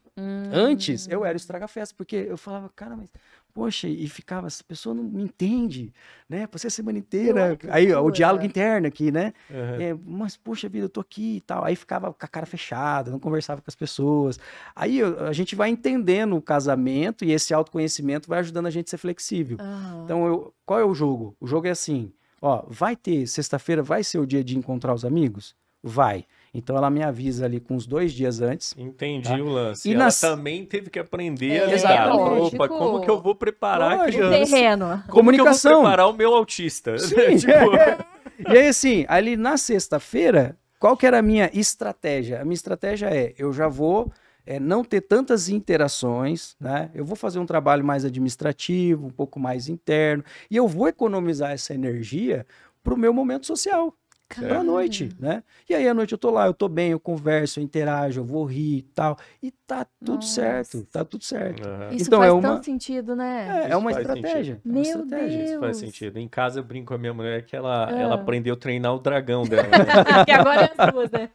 Antes, eu era o estraga-festa, porque eu falava, cara, mas, poxa, e ficava, essa pessoa não me entende, né? Passei a semana inteira. Aí, o diálogo interno aqui, né? Uhum. Mas, poxa vida, eu tô aqui e tal. Aí ficava com a cara fechada, não conversava com as pessoas. Aí a gente vai entendendo o casamento e esse autoconhecimento vai ajudando a gente a ser flexível. Aham. Então, qual é o jogo? O jogo é assim, ó, vai ter, sexta-feira vai ser o dia de encontrar os amigos? Vai. Então ela me avisa ali com uns 2 dias antes. Entendi Tá? o lance. E ela nas- também teve que aprender a É, lidar. lógico. Opa, como que eu vou preparar a Lógico. criança? Terreno. Como que eu Comunicação. vou preparar o meu autista? Sim. Tipo, E aí, assim, ali na sexta-feira, qual que era a minha estratégia? A minha estratégia é, eu já vou não ter tantas interações, né? Eu vou fazer um trabalho mais administrativo, um pouco mais interno, e eu vou economizar essa energia para o meu momento social. Pra noite, né? E aí à noite eu tô lá, eu tô bem, eu converso, eu interajo, eu vou rir e tal. E tá tudo Nossa. certo, tá tudo certo. aham. Isso Então, faz é uma- tanto sentido, né? É uma faz estratégia. sentido. é uma Meu estratégia. Deus. Isso faz sentido. Em casa eu brinco com a minha mulher que ela Ah. aprendeu a treinar o dragão dela. Né? Porque agora é as duas, né?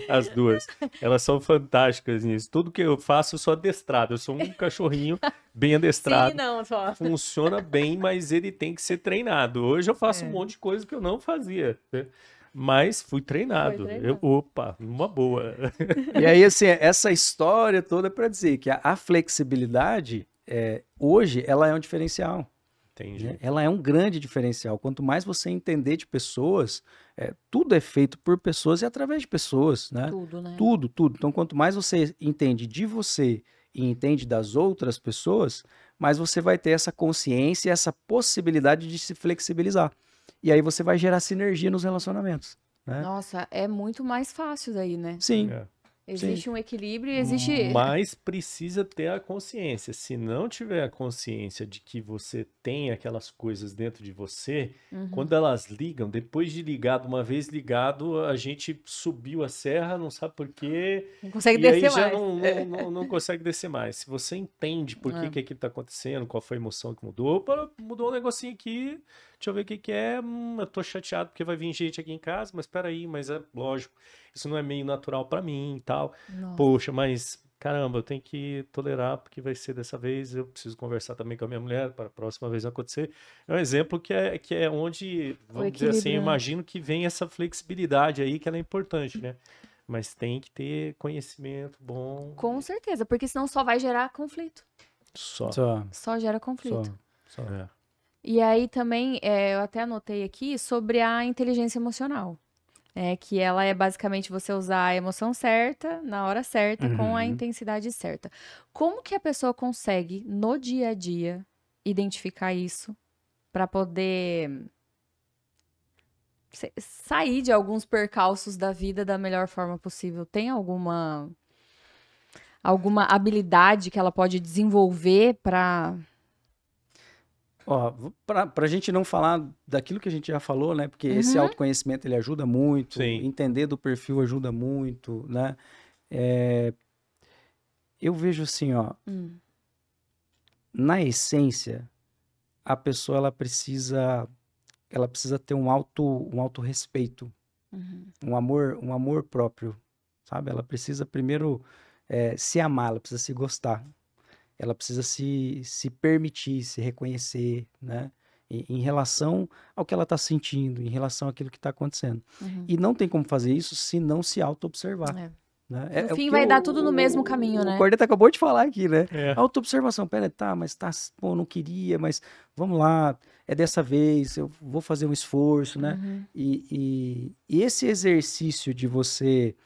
As duas. Elas são fantásticas nisso. Tudo que eu faço, eu sou adestrado. Eu sou um cachorrinho bem adestrado. Sim, não, só. Funciona bem, mas ele tem que ser treinado. Hoje eu faço É. um monte de coisa que eu não fazia, né? Mas fui treinado. Foi treinado. Opa, uma boa. E aí, assim, essa história toda é para dizer que a flexibilidade, hoje, ela é um diferencial. Entendi. Né? Ela é um grande diferencial. Quanto mais você entender de pessoas, tudo é feito por pessoas e através de pessoas, né? Tudo, né? Tudo, tudo. Então, quanto mais você entende de você e entende das outras pessoas, mais você vai ter essa consciência e essa possibilidade de se flexibilizar. E aí você vai gerar sinergia nos relacionamentos, né? Nossa, é muito mais fácil daí, né? Sim. É. Existe um equilíbrio e existe... Mas precisa ter a consciência. Se não tiver a consciência de que você tem aquelas coisas dentro de você, Uhum. quando elas ligam, depois de ligado, uma vez ligado, a gente subiu a serra, não sabe por quê, Não consegue e aí descer já mais. não consegue descer mais. Se você entende por que É. que aquilo está acontecendo, qual foi a emoção que mudou, opa, mudou um negocinho aqui, deixa eu ver o que que é, eu tô chateado porque vai vir gente aqui em casa, mas peraí, mas é lógico, isso não é meio natural para mim e tal. Nossa. Poxa, mas caramba, eu tenho que tolerar porque vai ser dessa vez. Eu preciso conversar também com a minha mulher para a próxima vez acontecer. É um exemplo que é onde, vamos dizer assim, equilíbrio, eu né? imagino que vem essa flexibilidade aí, que ela é importante, né? Mas tem que ter conhecimento bom. Com certeza, porque senão só vai gerar conflito. Só. Só gera conflito. Só. É. E aí também, eu até anotei aqui sobre a inteligência emocional. Que ela é basicamente você usar a emoção certa, na hora certa, com a Uhum. intensidade certa. Como que a pessoa consegue, no dia a dia, identificar isso para poder sair de alguns percalços da vida da melhor forma possível? Tem alguma habilidade que ela pode desenvolver para... Ó, pra gente não falar daquilo que a gente já falou, né? Porque esse Uhum. autoconhecimento, ele ajuda muito. Sim. Entender do perfil ajuda muito, né? Eu vejo assim, ó. Na essência, a pessoa, ela precisa ter um autorrespeito, um amor próprio, sabe? Ela precisa primeiro se amar, ela precisa se gostar. Ela precisa se permitir, se reconhecer, né? Em relação ao que ela está sentindo, em relação àquilo que está acontecendo. E não tem como fazer isso se não se auto-observar. É. Né? No o fim, que vai dar tudo no mesmo caminho, o né? Corneta acabou de falar aqui, né? É. Auto-observação. Pera, pô, não queria, mas vamos lá, é dessa vez, eu vou fazer um esforço, né? Uhum. E esse exercício de você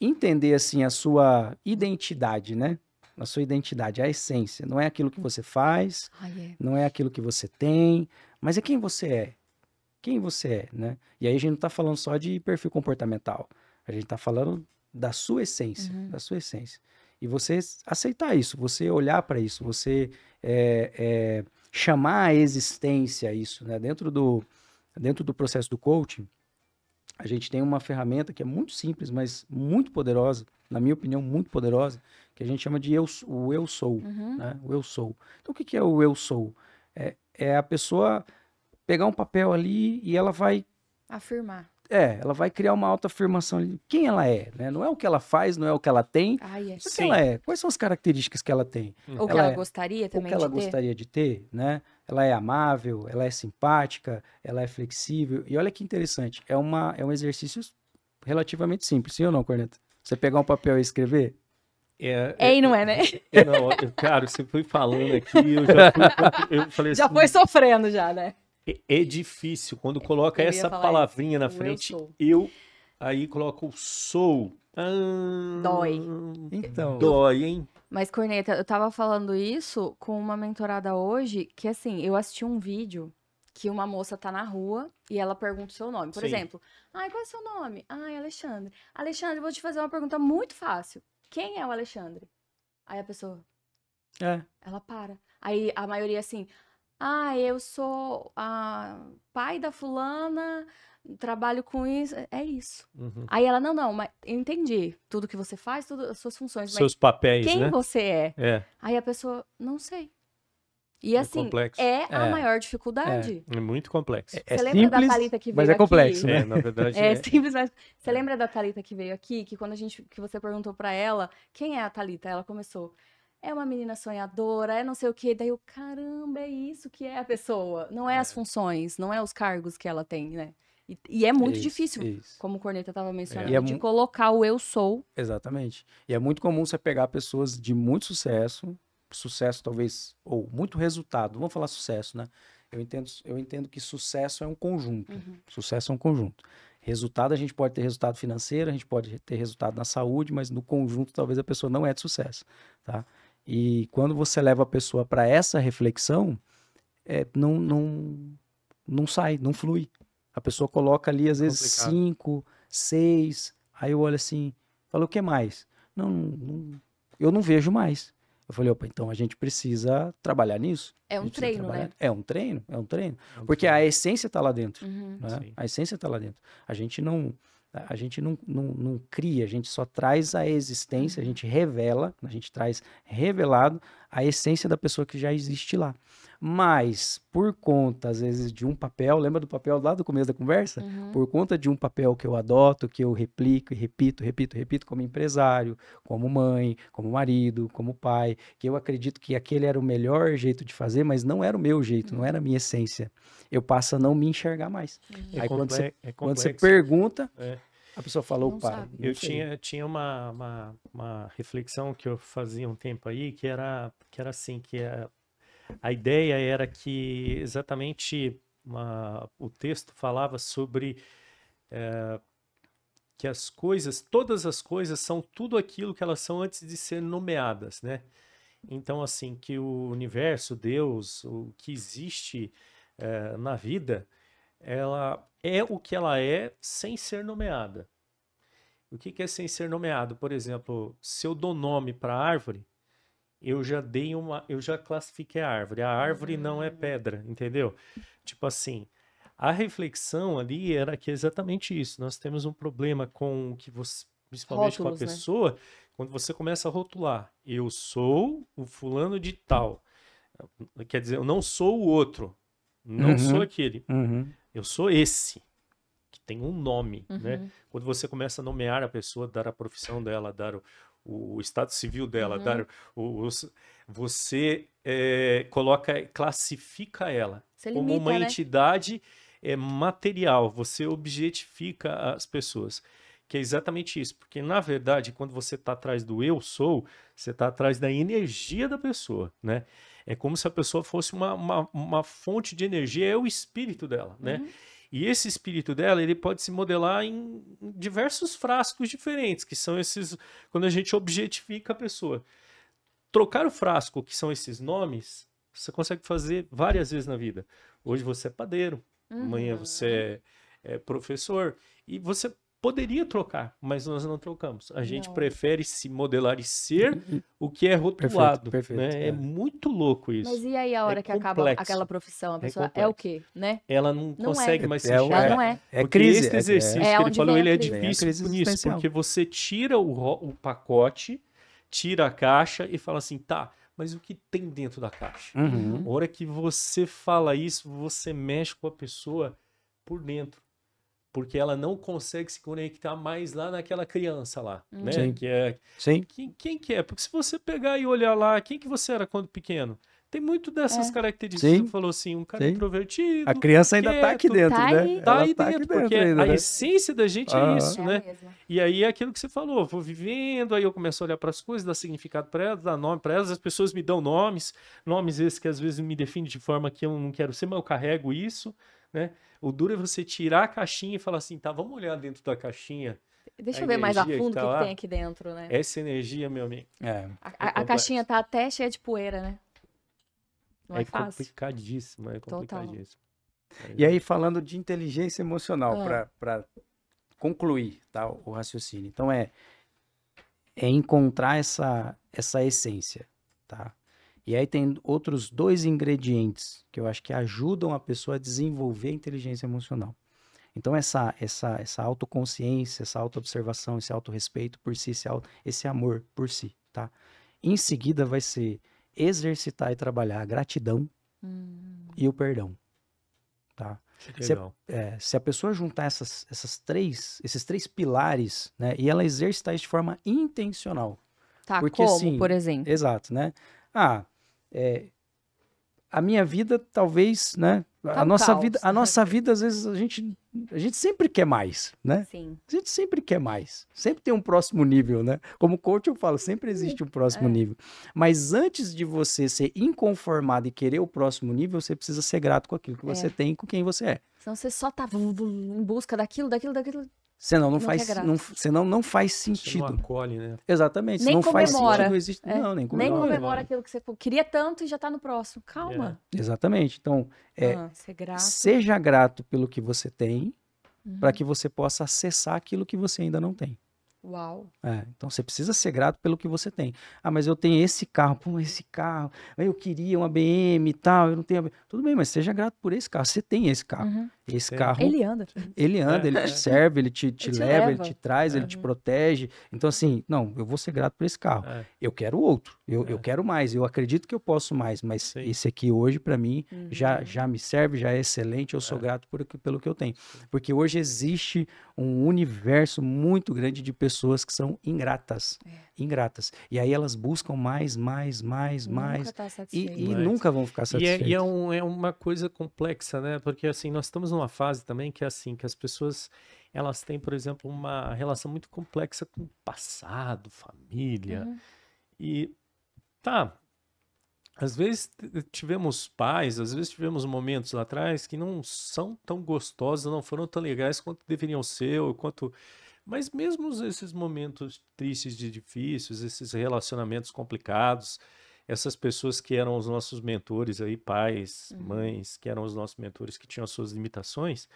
entender, assim, a sua identidade, né? A sua identidade, a essência. Não é aquilo que você faz, não é aquilo que você tem, mas é quem você é. Quem você é, né? E aí a gente não tá falando só de perfil comportamental. A gente tá falando da sua essência, da sua essência. E você aceitar isso, você olhar para isso, você chamar a existência isso, né? Dentro do processo do coaching, a gente tem uma ferramenta que é muito simples, mas muito poderosa, na minha opinião, muito poderosa, que a gente chama de o eu sou, né? O eu sou. Então, o que é o eu sou? É a pessoa pegar um papel ali e ela vai... Afirmar. ela vai criar uma autoafirmação ali. Quem ela é, né? Não é o que ela faz, não é o que ela tem, mas o que ela é. Quais são as características que ela tem? Ou que ela gostaria O também que ela de ter. gostaria de ter, né? Ela é amável, ela é simpática, ela é flexível. E olha que interessante, é um exercício relativamente simples, sim ou não, Corneta? Você pegar um papel e escrever? E não é, né? Não, cara, você foi falando aqui, eu falei assim, Já foi sofrendo já, né? é difícil quando coloca Eu ia essa falar palavrinha na isso, o eu frente, sou. aí coloca o sou. Dói. Então. Dói, hein? Mas, Corneta, eu tava falando isso com uma mentorada hoje, que assim, eu assisti um vídeo que uma moça tá na rua e ela pergunta o seu nome. Por Sim. exemplo, ai, qual é o seu nome? Ai, Alexandre. Alexandre, eu vou te fazer uma pergunta muito fácil. Quem é o Alexandre? Aí a pessoa, ela para. Aí a maioria assim, eu sou pai da fulana, trabalho com isso. É isso. Uhum. Aí ela, não, mas eu entendi tudo que você faz, tudo as suas funções, mas Seus papéis, quem né? você é? É, Aí a pessoa, não sei. E assim, complexo. é a maior dificuldade. é muito complexo. É Você lembra da simples, Thalita que mas veio é complexo, aqui? né? Na verdade, É simples, mas você lembra da Thalita que veio aqui, que quando que você perguntou pra ela, quem é a Thalita? Ela começou, é uma menina sonhadora, é não sei o quê. Daí eu, caramba, é isso que é a pessoa. Não é as funções, não é os cargos que ela tem, né? E é muito difícil, Isso. como o Corneta estava mencionando, E é de colocar o eu sou. Exatamente. E é muito comum você pegar pessoas de muito sucesso talvez, ou muito resultado. Vamos falar sucesso, né? Eu entendo que sucesso é um conjunto. Sucesso é um conjunto. Resultado, a gente pode ter resultado financeiro, a gente pode ter resultado na saúde, mas no conjunto talvez a pessoa não é de sucesso, tá? E quando você leva a pessoa para essa reflexão, não sai, não flui. A pessoa coloca ali, às vezes, Complicado. 5, 6, aí eu olho assim, falo, o que mais? Eu não vejo mais. Eu falei, opa, então a gente precisa trabalhar nisso. É A um gente precisa treino, né? trabalhar. É um treino. um Porque treino. a essência está lá dentro. Uhum. Né? Sim. A essência está lá dentro. A gente não cria, a gente só traz a existência, a gente revela, a gente traz revelado a essência da pessoa que já existe lá. Mas, por conta, às vezes, de um papel, lembra do papel lá do começo da conversa? Uhum. Por conta de um papel que eu adoto, que eu replico e repito como empresário, como mãe, como marido, como pai, que eu acredito que aquele era o melhor jeito de fazer, mas não era o meu jeito, não era a minha essência. Eu passo a não me enxergar mais. Aí quando você pergunta, a pessoa fala, Não opa, sabe. não Eu sei. tinha uma reflexão que eu fazia um tempo aí, que era assim, a ideia era que exatamente o texto falava sobre que todas as coisas são tudo aquilo que elas são antes de ser nomeadas, né? Então, assim, que o universo, Deus, o que existe na vida, ela é o que ela é sem ser nomeada. O que é sem ser nomeado? Por exemplo, se eu dou nome para a árvore, eu já classifiquei a árvore. A árvore não é pedra, entendeu? Tipo assim, a reflexão ali era que é exatamente isso. Nós temos um problema com o que você, principalmente Rótulos, com a né? pessoa, quando você começa a rotular. Eu sou o fulano de tal. Quer dizer, eu não sou o outro. Não sou aquele. Eu sou esse, que tem um nome, né? Quando você começa a nomear a pessoa, dar a profissão dela, dar o estado civil dela, dar você classifica ela Você como limita, uma né? entidade material, você objetifica as pessoas. Que é exatamente isso, porque na verdade, quando você está atrás do eu sou, você está atrás da energia da pessoa, né? É como se a pessoa fosse uma fonte de energia, é o espírito dela, né? E esse espírito dela, ele pode se modelar em diversos frascos diferentes, que são esses, quando a gente objetifica a pessoa. Trocar o frasco, que são esses nomes, você consegue fazer várias vezes na vida. Hoje você é padeiro, amanhã você é professor, e você poderia trocar, mas nós não trocamos. A gente prefere se modelar e ser o que é rotulado. Perfeito, né? É muito louco isso. Mas e aí a hora que acaba complexo. aquela profissão? A pessoa é complexo. o quê, né? Ela não consegue mais se Ela enxergar. não é. É Porque crise. esse exercício é que ele onde falou, vem a ele é crise. difícil É a crise por isso, existencial. porque você tira o pacote, tira a caixa e fala assim, tá, mas o que tem dentro da caixa? A hora que você fala isso, você mexe com a pessoa por dentro. Porque ela não consegue se conectar mais lá naquela criança lá, né? Sim. Que é, Sim. Quem que é? Porque se você pegar e olhar lá, quem que você era quando pequeno? Tem muito dessas características. Sim. Você falou assim, um cara Sim. introvertido. A criança ainda tá aqui quieto, dentro, tá né? aí. Tá Ela aí tá aqui dentro, porque ainda, a né? essência da gente é isso, É né? a mesma. E aí é aquilo que você falou, vou vivendo, aí eu começo a olhar para as coisas, dar significado para elas, dar nome para elas, as pessoas me dão nomes esses que às vezes me definem de forma que eu não quero ser, mas eu carrego isso, né? O duro é você tirar a caixinha e falar assim, tá, vamos olhar dentro da caixinha. Deixa A eu ver mais a energia que fundo o tá que, que lá. tem aqui dentro, né? Essa energia, meu amigo, É. A caixinha tá até cheia de poeira, né? Não é fácil. complicadíssimo, é Total. complicadíssimo. E aí, falando de inteligência emocional, Ah. para concluir, tá, o raciocínio. Então, é encontrar essa essência, tá? E aí tem outros 2 ingredientes que eu acho que ajudam a pessoa a desenvolver a inteligência emocional. Então, essa autoconsciência, essa autoobservação, esse autorrespeito por si, esse amor por si, tá? Em seguida, vai ser exercitar e trabalhar a gratidão e o perdão, tá? Legal. Se a pessoa juntar esses 3 pilares, né, e ela exercitar isso de forma intencional. Tá, Porque, como, assim, por exemplo? Exato, né? A minha vida, talvez, né? Tá A um nossa caos. vida, às vezes, a gente sempre quer mais, né? Sim. A gente sempre quer mais. Sempre tem um próximo nível, né? Como coach eu falo, sempre existe um próximo nível. Mas antes de você ser inconformado e querer o próximo nível, você precisa ser grato com aquilo que você tem e com quem você é. Senão você só tá em busca daquilo. Senão Não quer graça. senão não faz Você não sentido. acolhe, né? Exatamente. Se Nem não faz comemora. sentido, existe. É. Não, nem Nem comemora. comemora aquilo que você queria tanto e já tá no próximo. Calma. Exatamente. Então, Ser grato. seja grato pelo que você tem, para que você possa acessar aquilo que você ainda não tem. Uau. Então você precisa ser grato pelo que você tem. Ah, mas eu tenho esse carro, esse carro, eu queria uma BM e tal, eu não tenho. Tudo bem, mas seja grato por esse carro. Você tem esse carro. Esse carro. Ele anda. Ele anda, ele te serve, ele te leva, ele leva. te traz, ele te protege. Então, assim, não, eu vou ser grato por esse carro. Eu quero outro, eu quero mais, eu acredito que eu posso mais, mas esse aqui hoje, para mim, já me serve, já é excelente, eu sou grato pelo que eu tenho. Porque hoje existe um universo muito grande de pessoas que são ingratas. Ingratas. E aí elas buscam mais. Nunca tá satisfeito. E nunca vão ficar satisfeitas. E é uma coisa complexa, né? Porque assim, nós estamos numa fase também que é assim, que as pessoas, elas têm, por exemplo, uma relação muito complexa com o passado, família. E tá, às vezes tivemos pais, às vezes tivemos momentos lá atrás que não são tão gostosos, não foram tão legais quanto deveriam ser, ou quanto... Mas mesmo esses momentos tristes e difíceis, esses relacionamentos complicados, essas pessoas que eram os nossos mentores aí, pais, mães, que eram os nossos mentores, que tinham as suas limitações,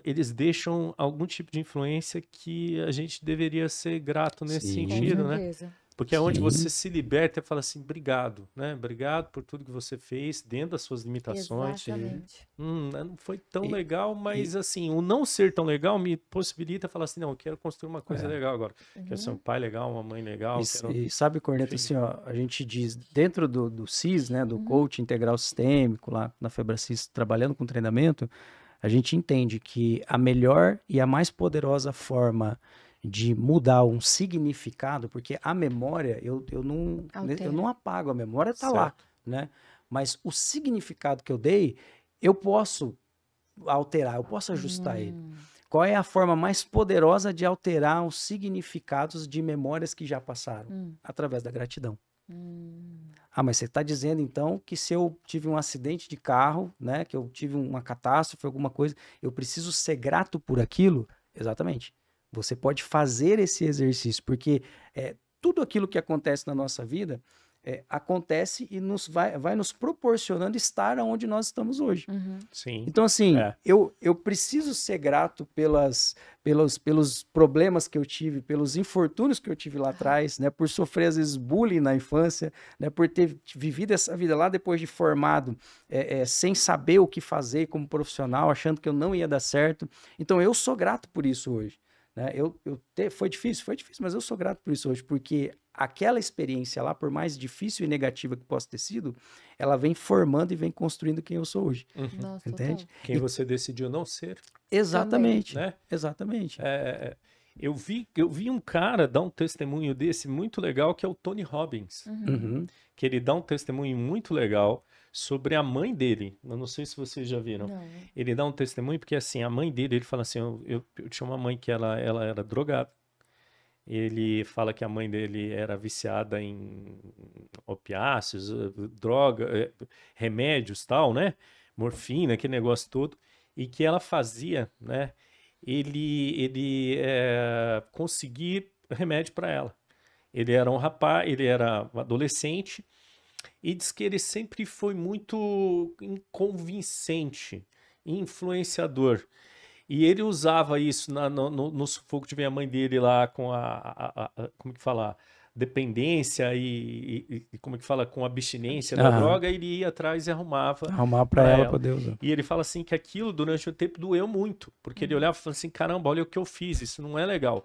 eles deixam algum tipo de influência que a gente deveria ser grato nesse sentido, né? Porque é onde você se liberta e fala assim, obrigado, né? Obrigado por tudo que você fez dentro das suas limitações. Exatamente. Não foi tão legal, mas assim, o não ser tão legal me possibilita falar assim, não, eu quero construir uma coisa legal agora. Quero ser um pai legal, uma mãe legal. E sabe, Corneto, assim, ó, a gente diz, dentro do CIS, né, do Coach Integral Sistêmico, lá na FebraCIS, trabalhando com treinamento, a gente entende que a melhor e a mais poderosa forma de mudar um significado, porque a memória, eu não apago, a memória está lá, né? Mas o significado que eu dei, eu posso alterar, eu posso ajustar ele. Qual é a forma mais poderosa de alterar os significados de memórias que já passaram? Através da gratidão. Ah, mas você está dizendo então que se eu tive um acidente de carro, né, que eu tive uma catástrofe, alguma coisa, eu preciso ser grato por aquilo? Exatamente. Você pode fazer esse exercício, porque tudo aquilo que acontece na nossa vida acontece e vai nos proporcionando estar onde nós estamos hoje. Sim. Então, assim, eu preciso ser grato pelos problemas que eu tive, pelos infortúnios que eu tive lá atrás, né, por sofrer, às vezes, bullying na infância, né, por ter vivido essa vida lá depois de formado, sem saber o que fazer como profissional, achando que eu não ia dar certo. Então, eu sou grato por isso hoje. Né? Foi difícil, mas eu sou grato por isso hoje, porque aquela experiência lá, por mais difícil e negativa que possa ter sido, ela vem formando e vem construindo quem eu sou hoje. Nossa, entende? total. Quem você decidiu não ser. Exatamente. Também, né? Exatamente. Eu vi um cara dar um testemunho desse muito legal, que é o Tony Robbins. Que ele dá um testemunho muito legal sobre a mãe dele. Eu não sei se vocês já viram. Não. Ele dá um testemunho porque, assim, a mãe dele, ele fala assim, eu tinha uma mãe que ela era drogada. Ele fala que a mãe dele era viciada em opiáceos, droga, remédios, tal, né? morfina, aquele negócio todo, e que ela fazia, né, ele conseguir remédio para ela. Ele era um rapaz, ele era um adolescente, e diz que ele sempre foi muito convincente, influenciador. E ele usava isso no sufoco de ver a mãe dele lá com como que fala? Dependência e como que fala? Com abstinência da droga, ele ia atrás e arrumava para ela poder usar. E ele fala assim que aquilo durante o tempo doeu muito, porque ele olhava e falava assim, caramba, olha o que eu fiz, isso não é legal.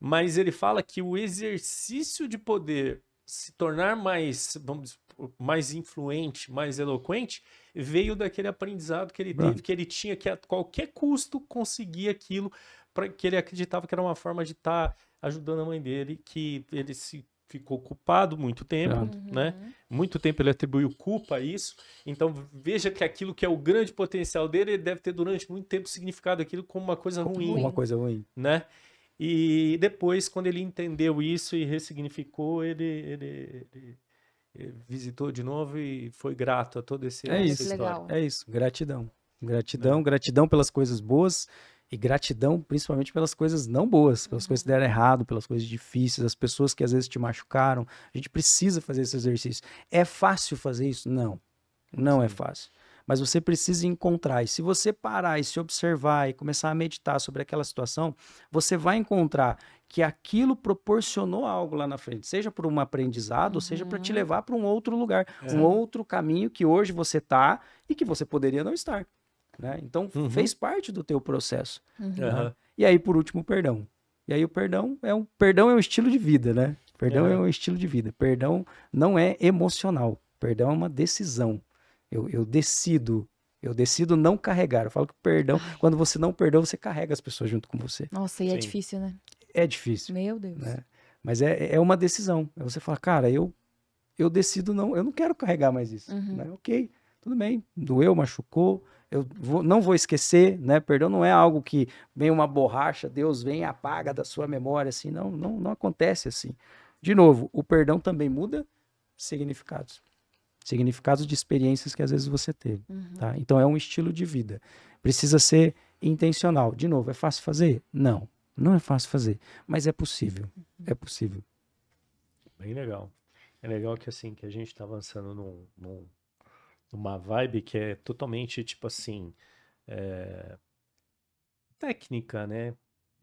Mas ele fala que o exercício de poder se tornar mais, vamos dizer, mais influente, mais eloquente, veio daquele aprendizado que ele teve, que ele tinha que a qualquer custo conseguir aquilo, para que ele acreditava que era uma forma de estar ajudando a mãe dele, que ele se ficou culpado muito tempo, né? Muito tempo ele atribuiu culpa a isso. Então veja que aquilo que é o grande potencial dele, ele deve ter durante muito tempo significado aquilo como uma coisa ruim. Uma coisa ruim, né? E depois, quando ele entendeu isso e ressignificou, ele visitou de novo e foi grato a todo essa história. É isso, gratidão. Gratidão pelas coisas boas e gratidão principalmente pelas coisas não boas, pelas coisas que deram errado, pelas coisas difíceis, as pessoas que às vezes te machucaram. A gente precisa fazer esse exercício. É fácil fazer isso? Não, não é fácil. Mas você precisa encontrar. E se você parar e se observar e começar a meditar sobre aquela situação, você vai encontrar que aquilo proporcionou algo lá na frente, seja por um aprendizado, ou seja para te levar para um outro lugar, um outro caminho que hoje você está e que você poderia não estar. Né? Então, fez parte do teu processo. Né? E aí, por último, o perdão. E aí o perdão é um estilo de vida, né? Perdão é um estilo de vida. Perdão não é emocional. Perdão é uma decisão. Eu decido não carregar. Eu falo que perdão, quando você não perdoa, você carrega as pessoas junto com você. Nossa, e é difícil, né? É difícil. Meu Deus. Né? Mas é uma decisão. É você falar, cara, eu decido não, eu não quero carregar mais isso. Né? Ok, tudo bem, doeu, machucou, não vou esquecer, né? Perdão não é algo que vem uma borracha, Deus vem e apaga da sua memória, assim, não acontece assim. De novo, o perdão também muda significados de experiências que às vezes você teve, tá? Então é um estilo de vida, precisa ser intencional. De novo, é fácil fazer? Não é fácil fazer, mas é possível, é possível. Bem legal. É legal que assim, que a gente tá avançando numa vibe que é totalmente, tipo assim, técnica, né?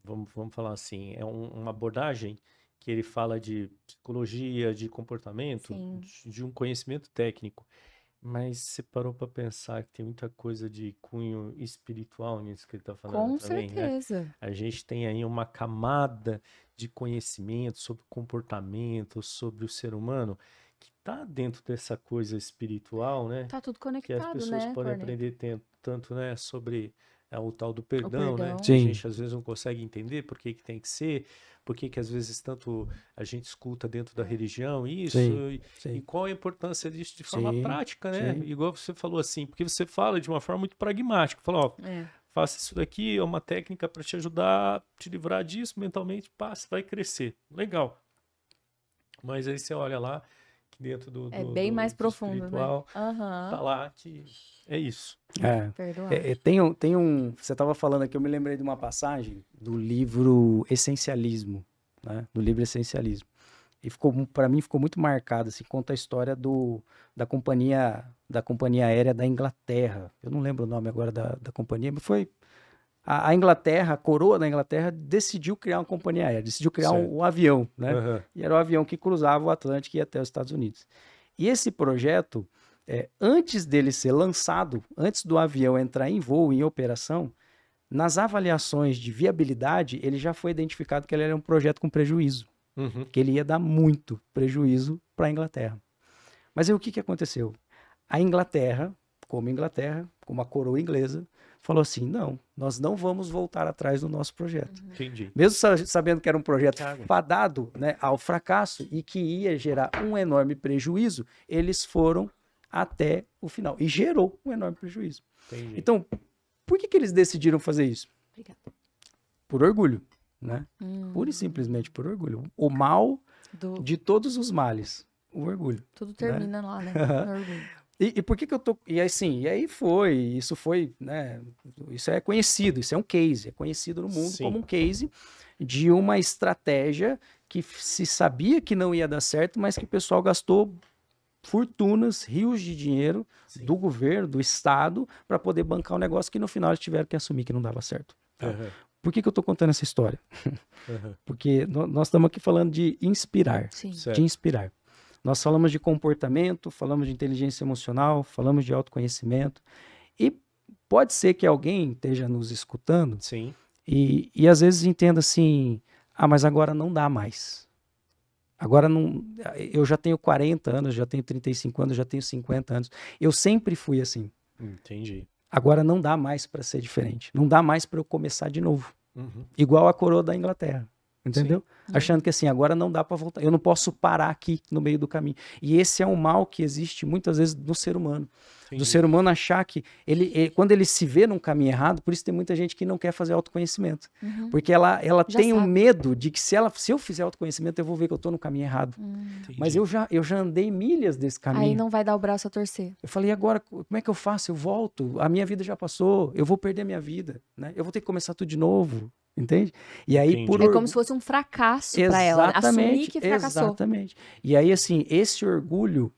Vamos falar assim, é uma abordagem que ele fala de psicologia, de comportamento, de um conhecimento técnico. Mas você parou para pensar que tem muita coisa de cunho espiritual nisso que ele está falando também, certeza. né? A gente tem aí uma camada de conhecimento sobre comportamento, sobre o ser humano, que está dentro dessa coisa espiritual, né? Tá tudo conectado, que as pessoas né, podem Cornélio? aprender tanto, né, sobre o tal do perdão, né? perdão. Que a gente às vezes não consegue entender por que tem que ser, por que às vezes tanto a gente escuta dentro da religião isso, e qual a importância disso de forma prática, né? Igual você falou assim, porque você fala de uma forma muito pragmática, fala, ó, faça isso daqui, é uma técnica para te ajudar, te livrar disso mentalmente, passa, vai crescer. Legal. Mas aí você olha lá, que dentro do bem mais profundo, espiritual, né? tá lá que é isso. Perdoar. Tem você estava falando aqui, eu me lembrei de uma passagem do livro Essencialismo, né? Do livro Essencialismo. E para mim ficou muito marcado, assim, conta a história da companhia aérea da Inglaterra. Eu não lembro o nome agora da companhia, mas foi a Inglaterra, a coroa da Inglaterra decidiu criar uma companhia aérea, decidiu criar um avião, né? E era o avião que cruzava o Atlântico e ia até os Estados Unidos. E esse projeto, antes dele ser lançado, antes do avião entrar em voo, em operação, nas avaliações de viabilidade, ele já foi identificado que ele era um projeto com prejuízo, que ele ia dar muito prejuízo para a Inglaterra. Mas aí o que aconteceu? A Inglaterra, como a coroa inglesa, falou assim, não, nós não vamos voltar atrás do nosso projeto. Entendi. Mesmo sabendo que era um projeto fadado, né, ao fracasso e que ia gerar um enorme prejuízo, eles foram até o final. E gerou um enorme prejuízo. Entendi. Então, por que eles decidiram fazer isso? Obrigada. Por orgulho, né? Pura e simplesmente por orgulho. O mal de todos os males, o orgulho. Tudo termina lá, né? No orgulho. E por que que eu tô... E assim, isso foi, né? Isso é conhecido, isso é um case, é conhecido no mundo Sim. como um case de uma estratégia que se sabia que não ia dar certo, mas que o pessoal gastou fortunas, rios de dinheiro Sim. do governo, do estado, para poder bancar um negócio que no final eles tiveram que assumir que não dava certo. Tá? Aham, Por que que eu tô contando essa história? aham. Porque nós estamos aqui falando de inspirar, Sim. de Certo. inspirar. Nós falamos de comportamento, falamos de inteligência emocional, falamos de autoconhecimento. E pode ser que alguém esteja nos escutando Sim. e às vezes entenda assim: ah, mas agora não dá mais. Agora não. Eu já tenho 40 anos, já tenho 35 anos, já tenho 50 anos. Eu sempre fui assim. Entendi. Agora não dá mais para ser diferente. Não dá mais para eu começar de novo. Uhum. Igual a coroa da Inglaterra. Entendeu? Sim. Achando que assim, agora não dá para voltar. Eu não posso parar aqui no meio do caminho. E esse é um mal que existe muitas vezes no ser humano. Do Entendi. ser humano achar que quando ele se vê num caminho errado, por isso tem muita gente que não quer fazer autoconhecimento. Uhum. Porque ela Já tem um sabe. medo de que se eu fizer autoconhecimento, eu vou ver que eu tô no caminho errado. Entendi. Mas eu já andei milhas desse Aí caminho. não vai dar o braço a torcer. Eu falei, agora, como é que eu faço? Eu volto, a minha vida já passou, eu vou perder a minha vida, né? Eu vou ter que começar tudo de novo, entende? E aí, Entendi. por É como se fosse um fracasso pra ela. Assumir que fracassou. exatamente. E aí, assim, esse orgulho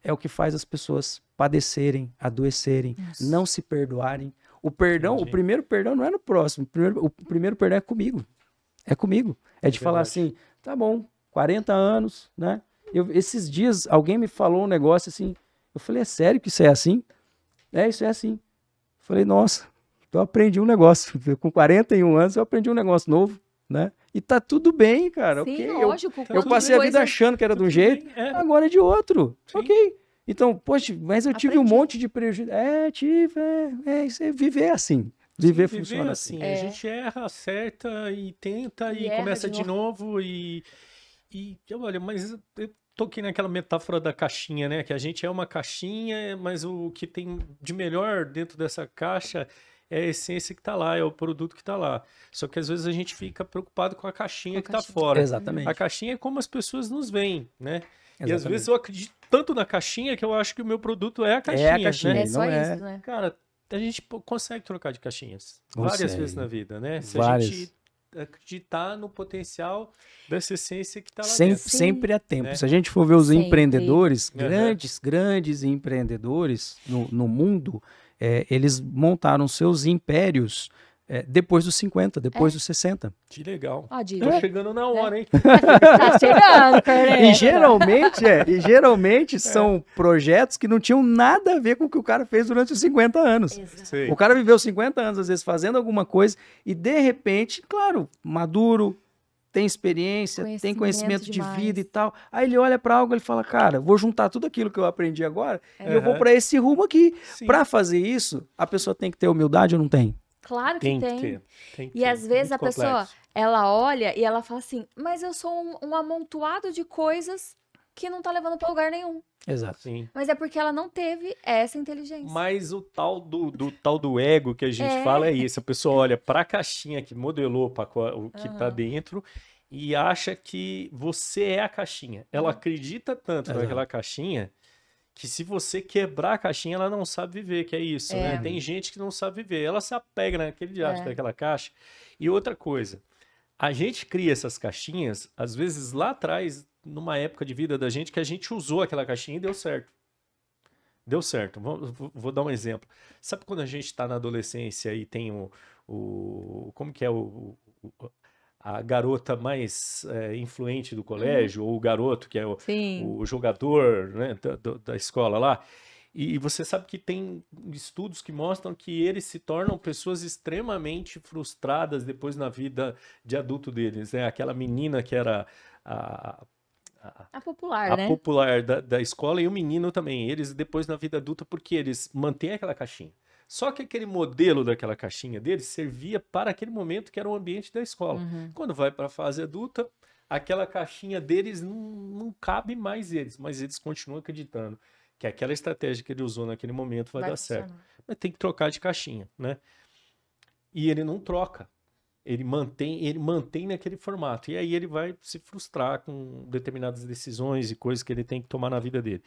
é o que faz as pessoas padecerem, adoecerem, Isso. não se perdoarem. O perdão, Entendi. o primeiro perdão não é no próximo, o primeiro perdão é comigo. É comigo. É de falar verdade. assim, tá bom, 40 anos, né? Esses dias alguém me falou um negócio assim, eu falei, é sério que isso é assim? É, isso é assim. Eu falei, nossa, então eu aprendi um negócio. Com 41 anos eu aprendi um negócio novo, né? E tá tudo bem, cara. Sim, ok. lógico. Eu quanto passei a vida coisa- achando que era de um Tudo jeito, bem, é. agora é de outro. Sim. Ok. Então, poxa, mas eu tive um Aprendi. monte de prejuízo. Isso é viver assim. Viver Sim, funciona assim. A gente erra, acerta e tenta E e erra começa de de novo e olha, mas eu toquei naquela metáfora da caixinha, né? Que a gente é uma caixinha, mas o que tem de melhor dentro dessa caixa é a essência que tá lá, é o produto que tá lá. Só que às vezes a gente fica preocupado com a caixinha Com que a tá caixinha. fora. Exatamente. A caixinha é como as pessoas nos veem, né? E às Exatamente. vezes eu acredito tanto na caixinha que eu acho que o meu produto é a caixinha, É a caixinha. né? É só não é. isso, né? Cara, a gente consegue trocar de caixinhas várias Consegue. vezes na vida, né? Se a Várias. gente acreditar no potencial dessa essência que tá lá Sempre, dentro. sempre há tempo. né? Se a gente for ver os Sempre. empreendedores, Aham. grandes empreendedores no mundo, eles montaram seus impérios depois dos 50, depois dos 60. Que legal. Ó, Tô dica. chegando na hora, hein? Tá chegando, Corneta. E geralmente são projetos que não tinham nada a ver com o que o cara fez durante os 50 anos. Exato. Sei. O cara viveu 50 anos, às vezes, fazendo alguma coisa e, de repente, claro, maduro, tem experiência, tem conhecimento de demais. vida e tal. Aí ele olha para algo e fala, cara, vou juntar tudo aquilo que eu aprendi agora e eu vou Aham. para esse rumo aqui. Sim. Para fazer isso, a pessoa tem que ter humildade ou não tem? Claro que Tem tem. que ter. Tem que E ter. às vezes Muito a pessoa, complexo. ela olha e ela fala assim, mas eu sou um amontoado de coisas que não tá levando pra lugar nenhum. Exato. Sim. Mas é porque ela não teve essa inteligência. Mas o tal do ego que a gente É. fala é isso. A pessoa olha para a caixinha que modelou o que tá dentro e acha que você é a caixinha. Ela acredita tanto Exato. naquela caixinha que se você quebrar a caixinha, ela não sabe viver, que é isso, né? Tem gente que não sabe viver. Ela se apega naquele diacho daquela caixa. E outra coisa, a gente cria essas caixinhas, às vezes lá atrás, numa época de vida da gente, que a gente usou aquela caixinha e deu certo. Deu certo. Vou dar um exemplo. Sabe quando a gente está na adolescência e tem como que é a garota mais influente do colégio, ou o garoto que é Sim. o jogador, né, da escola lá, e você sabe que tem estudos que mostram que eles se tornam pessoas extremamente frustradas depois na vida de adulto deles, né? Aquela menina que era A popular, a né? popular da escola e o menino também. Eles depois na vida adulta, porque eles mantêm aquela caixinha. Só que aquele modelo daquela caixinha deles servia para aquele momento que era o ambiente da escola. Quando vai para a fase adulta, aquela caixinha deles não cabe mais eles, mas eles continuam acreditando que aquela estratégia que ele usou naquele momento vai dar certo. funcionar. Mas tem que trocar de caixinha, né? E ele não troca. Ele mantém naquele formato. E aí ele vai se frustrar com determinadas decisões e coisas que ele tem que tomar na vida dele.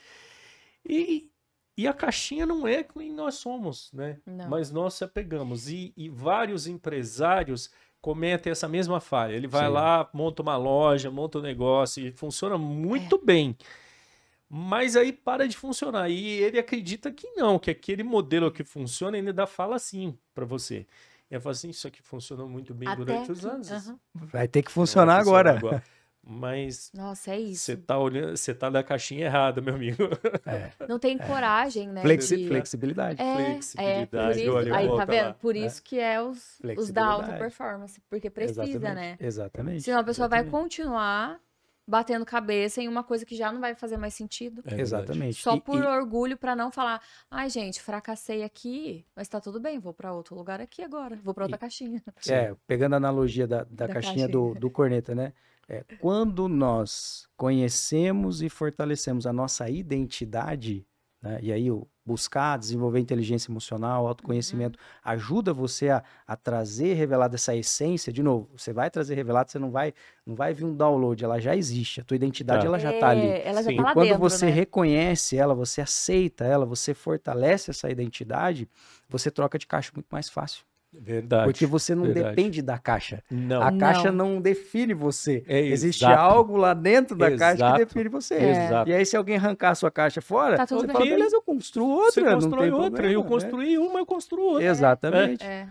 E a caixinha não é quem nós somos, né? Não. Mas nós se apegamos. E vários empresários cometem essa mesma falha. Ele vai Sim. lá, monta uma loja, monta um negócio e funciona muito bem. Mas aí para de funcionar. E ele acredita que não, que aquele modelo que funciona ainda fala assim para você. E eu falo assim, isso aqui funcionou muito bem durante os anos. Aham. Vai ter que Vai funcionar agora. Mas Nossa, é isso. você tá olhando, você tá na caixinha errada, meu amigo. Não tem coragem, né? Flexibilidade. Flexibilidade, por isso, olha, aí tá volta vendo? lá. Por isso que é os da alta Flexibilidade. performance, porque precisa, né? Exatamente. Senão a pessoa vai Exatamente. continuar batendo cabeça em uma coisa que já não vai fazer mais sentido. É verdade. Exatamente. Só E- por e- orgulho pra não falar, ai gente, fracassei aqui, mas tá tudo bem, vou pra outro lugar aqui agora, vou pra outra caixinha. pegando a analogia da caixinha do corneta, né? Quando nós conhecemos e fortalecemos a nossa identidade, né? E aí o buscar, desenvolver inteligência emocional, autoconhecimento, ajuda você a trazer revelado essa essência. De novo, você vai trazer revelado, você não vai vir um download, ela já existe, a tua identidade ela já tá ali. Ela já Sim. tá lá E quando dentro, você né? reconhece ela, você aceita ela, você fortalece essa identidade, você troca de caixa muito mais fácil. Verdade. Porque você não verdade. depende da caixa. Não. A caixa não define você. É Existe exato. algo lá dentro da caixa que Exato. define você. Exato. E aí, se alguém arrancar a sua caixa fora, Tá tudo você bem. fala, beleza, eu construo outra. Você não constrói tem outra, problema, eu né? construí uma, eu construo outra. Exatamente. É.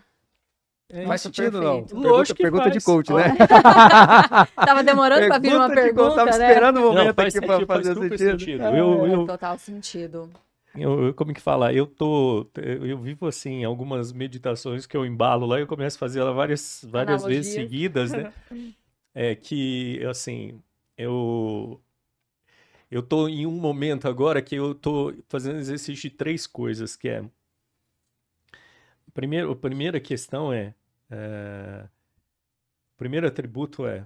É Faz isso, sentido, não? perfeito. Lógico que Pergunta de faz. coach, né? Tava demorando pra vir uma de coach, pergunta, tava né? esperando o Não, momento faz aqui pra sentido, faz fazer super sentido. sentido. É, total sentido. Como que fala? Eu vivo assim, algumas meditações que eu embalo lá e eu começo a fazer ela várias vezes Analogias. seguidas, né? Que, assim, eu tô em um momento agora que eu tô fazendo exercício de 3 coisas, que é... A primeira questão o primeiro atributo é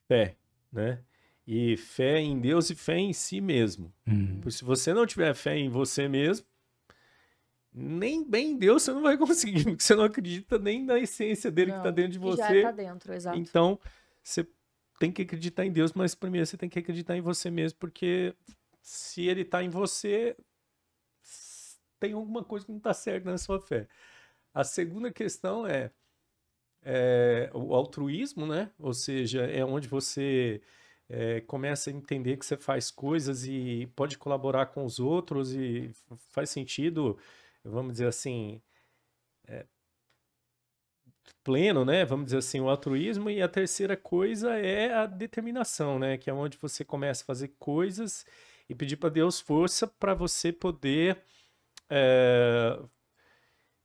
fé, né? E fé em Deus e fé em si mesmo. Porque se você não tiver fé em você mesmo, nem bem em Deus você não vai conseguir, porque você não acredita nem na essência dele que está dentro de E você. já tá dentro, exato. Então, você tem que acreditar em Deus, mas primeiro você tem que acreditar em você mesmo, porque se ele está em você, tem alguma coisa que não está certa na sua fé. A segunda questão é o altruísmo, né? Ou seja, é onde você começa a entender que você faz coisas e pode colaborar com os outros e faz sentido, vamos dizer assim, pleno, né? Vamos dizer assim, o altruísmo. E a terceira coisa é a determinação, né? Que é onde você começa a fazer coisas e pedir para Deus força para você poder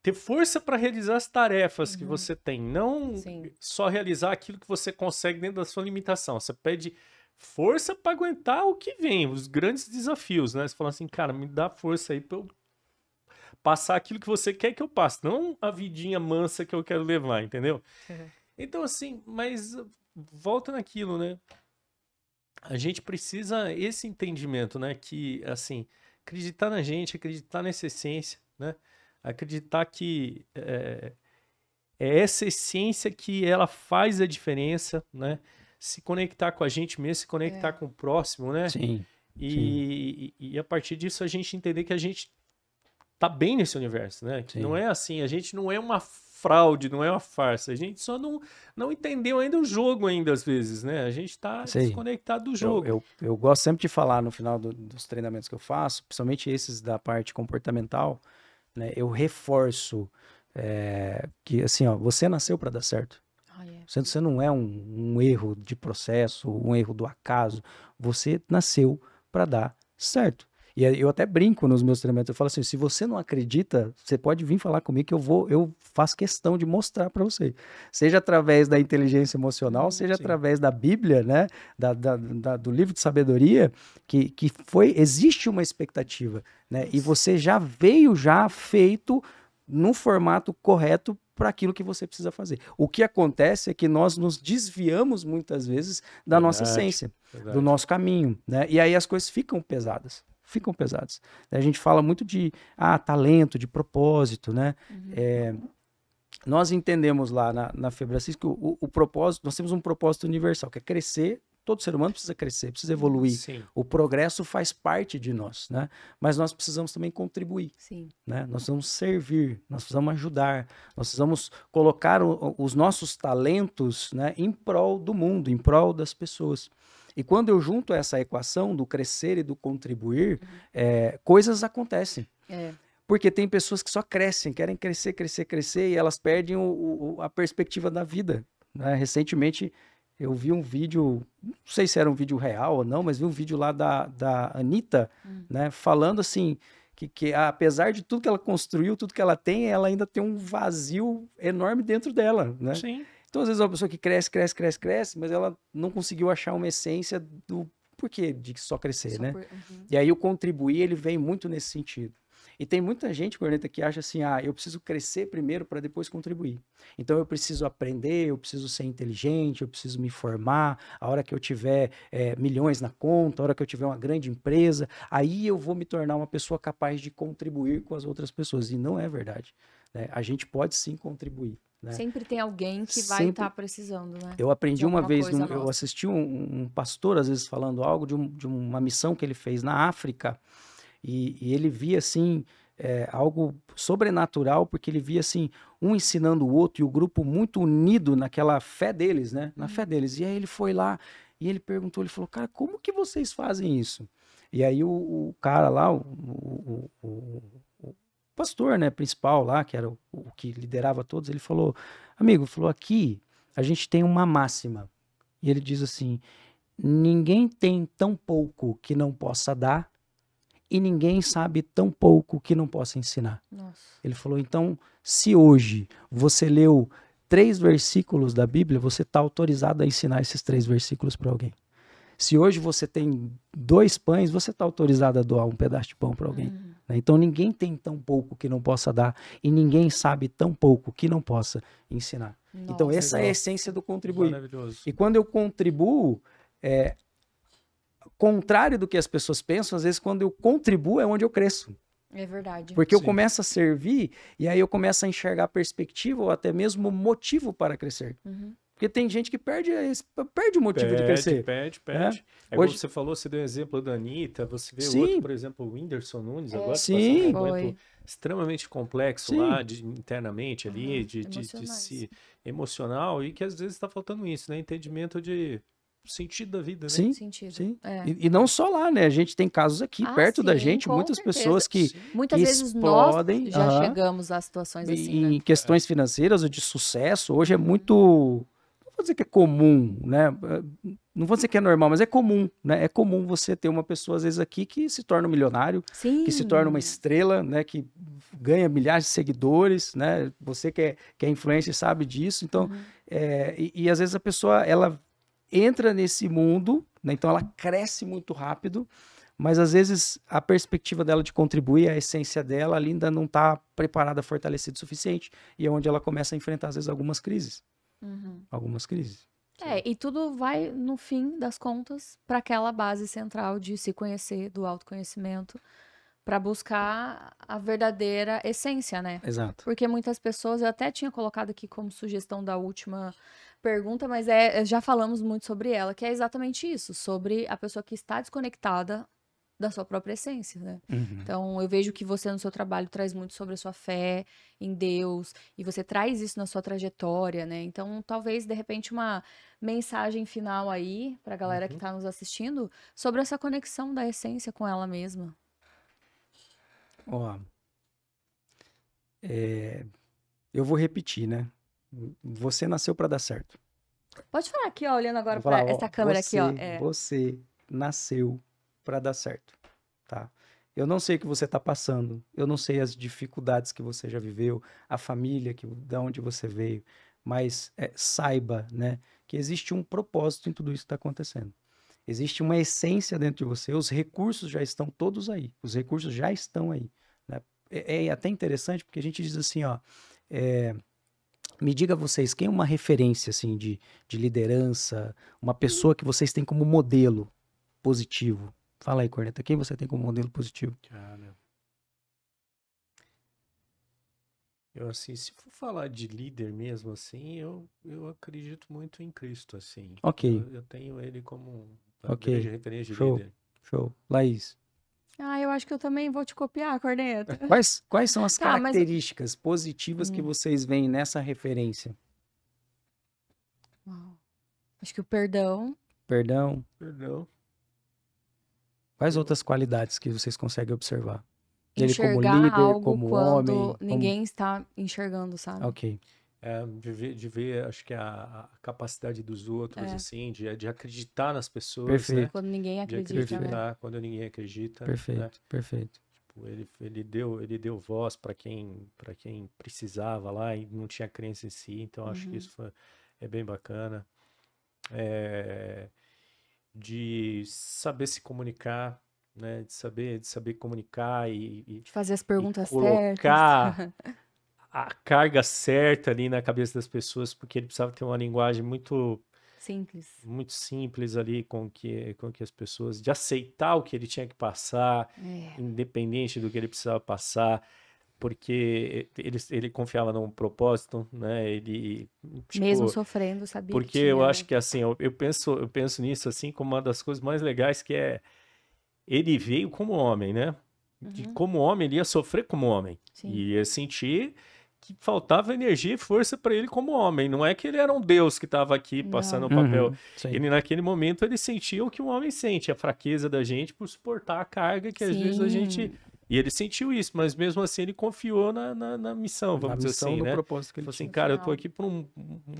ter força para realizar as tarefas que você tem, não Sim. só realizar aquilo que você consegue dentro da sua limitação. Você pede força para aguentar o que vem, os grandes desafios, né? Você fala assim, cara, me dá força aí para eu passar aquilo que você quer que eu passe, não a vidinha mansa que eu quero levar, entendeu? Então, assim, mas volta naquilo, né? A gente precisa esse entendimento, né? Que, assim, acreditar na gente, acreditar nessa essência, né? Acreditar que é essa essência que ela faz a diferença, né? Se conectar com a gente mesmo, se conectar com o próximo, né? Sim. E a partir disso a gente entender que a gente tá bem nesse universo, né? Que não é assim, a gente não é uma fraude, não é uma farsa, a gente só não entendeu ainda o jogo ainda às vezes, né? A gente tá desconectado do jogo. Eu gosto sempre de falar no final dos treinamentos que eu faço, principalmente esses da parte comportamental, né? Eu reforço que assim, ó, você nasceu para dar certo. Você não é um erro de processo, um erro do acaso. Você nasceu para dar certo. E eu até brinco nos meus treinamentos, eu falo assim, se você não acredita, você pode vir falar comigo que eu faço questão de mostrar para você. Seja através da inteligência emocional, seja através da Bíblia, né? Do livro de sabedoria, que existe uma expectativa, né? E você já veio feito no formato correto para aquilo que você precisa fazer. O que acontece é que nós nos desviamos muitas vezes da nossa essência, do nosso caminho, né? E aí as coisas ficam pesadas. A gente fala muito de talento, de propósito, né? Nós entendemos lá na Febracis que o propósito, nós temos um propósito universal, que é crescer todo ser humano precisa crescer, precisa evoluir. Sim. O progresso faz parte de nós, né? Mas nós precisamos também contribuir, Sim. né? Nós precisamos servir, nós precisamos ajudar, nós precisamos colocar os nossos talentos, né, em prol do mundo, em prol das pessoas. E quando eu junto essa equação do crescer e do contribuir, coisas acontecem. Porque tem pessoas que só crescem, querem crescer, crescer, crescer, e elas perdem a perspectiva da vida, né? Recentemente, eu vi um vídeo, não sei se era um vídeo real ou não, mas vi um vídeo lá da Anitta, né? Falando assim, que apesar de tudo que ela construiu, tudo que ela tem, ela ainda tem um vazio enorme dentro dela, né? Sim. Então, às vezes, é uma pessoa que cresce, cresce, cresce, cresce, mas ela não conseguiu achar uma essência do porquê de só crescer, né? E aí o contribuir, ele vem muito nesse sentido. E tem muita gente, Corneta, que acha assim, eu preciso crescer primeiro para depois contribuir. Então eu preciso aprender, eu preciso ser inteligente, eu preciso me formar, a hora que eu tiver milhões na conta, a hora que eu tiver uma grande empresa, aí eu vou me tornar uma pessoa capaz de contribuir com as outras pessoas. E não é verdade, né? A gente pode sim contribuir, né? Sempre tem alguém que vai estar precisando, né? Eu aprendi uma vez, eu assisti um pastor, às vezes, falando algo de uma missão que ele fez na África, e ele via, assim, algo sobrenatural, porque ele via, assim, um ensinando o outro, e o grupo muito unido naquela fé deles, né? Na fé deles. E aí ele foi lá, e ele perguntou, ele falou, cara, como que vocês fazem isso? E aí o cara lá, o pastor, né, principal lá, que era o que liderava todos, ele falou, amigo, aqui a gente tem uma máxima. E ele diz assim, ninguém tem tão pouco que não possa dar, e ninguém sabe tão pouco que não possa ensinar. Nossa. Ele falou, então, se hoje você leu 3 versículos da Bíblia, você está autorizado a ensinar esses 3 versículos para alguém. Se hoje você tem 2 pães, você está autorizado a doar um pedaço de pão para alguém. Né? Então, ninguém tem tão pouco que não possa dar, e ninguém sabe tão pouco que não possa ensinar. Nossa, então, essa é a essência do contribuir. Maravilhoso. E quando eu contribuo, contrário do que as pessoas pensam, às vezes quando eu contribuo é onde eu cresço. É verdade. Porque eu começo a servir e aí eu começo a enxergar perspectiva ou até mesmo motivo para crescer. Porque tem gente que perde o motivo de crescer. Perde. Hoje... Como você falou, você deu o exemplo da Anitta, você vê outro, por exemplo, o Whindersson Nunes, agora que passou um momento extremamente complexo lá, internamente ali, de si emocional, e que às vezes está faltando isso, né? Entendimento de sentido da vida, né? Sim. E não só lá, né? A gente tem casos aqui perto da gente, muitas pessoas que muitas vezes explodem, nós já chegamos a situações assim, em questões financeiras ou de sucesso. Hoje é muito, não vou dizer que é comum, né? Não vou dizer que é normal, mas é comum, né? É comum você ter uma pessoa às vezes aqui que se torna um milionário, que se torna uma estrela, né? Que ganha milhares de seguidores, né? Você que é influencer sabe disso. Então, e às vezes a pessoa ela entra nesse mundo, né? Então ela cresce muito rápido, mas às vezes a perspectiva dela de contribuir, a essência dela ali ainda não está preparada, fortalecida o suficiente, e é onde ela começa a enfrentar às vezes algumas crises. Algumas crises. E tudo vai, no fim das contas, para aquela base central de se conhecer, do autoconhecimento, para buscar a verdadeira essência, né? Exato. Porque muitas pessoas, eu até tinha colocado aqui como sugestão da última pergunta, mas já falamos muito sobre ela, que é exatamente isso, sobre a pessoa que está desconectada da sua própria essência, né? Então, eu vejo que você no seu trabalho traz muito sobre a sua fé em Deus, e você traz isso na sua trajetória, né? Então, talvez, de repente, uma mensagem final aí para a galera que está nos assistindo sobre essa conexão da essência com ela mesma. Ó, eu vou repetir, né? Você nasceu para dar certo. Pode falar aqui, ó, olhando agora para essa câmera aqui, ó. Você nasceu para dar certo, tá? Eu não sei o que você está passando, eu não sei as dificuldades que você já viveu, a família da onde você veio, mas saiba, né, que existe um propósito em tudo isso que está acontecendo. Existe uma essência dentro de você, os recursos já estão todos aí, os recursos já estão aí, né? É até interessante porque a gente diz assim, ó, me diga vocês, quem é uma referência assim, de liderança, uma pessoa que vocês têm como modelo positivo? Fala aí, Corneta, quem você tem como modelo positivo? Cara, Assim, se for falar de líder mesmo, assim, eu acredito muito em Cristo, assim. Ok, Eu tenho ele como uma ok. grande referência de Show, líder. show. Laís, Ah, eu acho que eu também vou te copiar, Corneta. quais são as Tá, mas... características positivas que vocês veem nessa referência? Uau. Acho que o perdão. Perdão. Perdão. Quais outras qualidades que vocês conseguem observar? Ele como Enxergar líder, algo como quando homem, ninguém está enxergando, sabe? Ok, De ver, acho que a capacidade dos outros, É. assim, de acreditar nas pessoas, perfeito, né? Quando ninguém De acredita, né? acreditar quando ninguém acredita, né? perfeito, perfeito. Tipo, ele deu voz para quem precisava lá e não tinha crença em si, então acho que isso é bem bacana. De saber se comunicar, né? De saber comunicar De fazer as e perguntas colocar certas. a carga certa ali na cabeça das pessoas, porque ele precisava ter uma linguagem Simples. muito simples ali com que as pessoas, de aceitar o que ele tinha que passar, É. independente do que ele precisava passar, porque ele confiava num propósito, né? Ele, Mesmo tipo, sofrendo, sabia que porque eu tinha, acho né? que assim, eu penso nisso assim como uma das coisas mais legais que é ele veio como homem, né? E como homem, ele ia sofrer como homem. Sim. E ia sentir que faltava energia e força para ele como homem. Não é que ele era um deus que estava aqui passando o papel. Sim. Ele, naquele momento, ele sentia o que um homem sente, a fraqueza da gente por suportar a carga que às vezes a gente... E ele sentiu isso, mas mesmo assim ele confiou na missão, vamos dizer missão, assim, no né? propósito que ele Falou assim, tinha. cara, eu tô aqui por um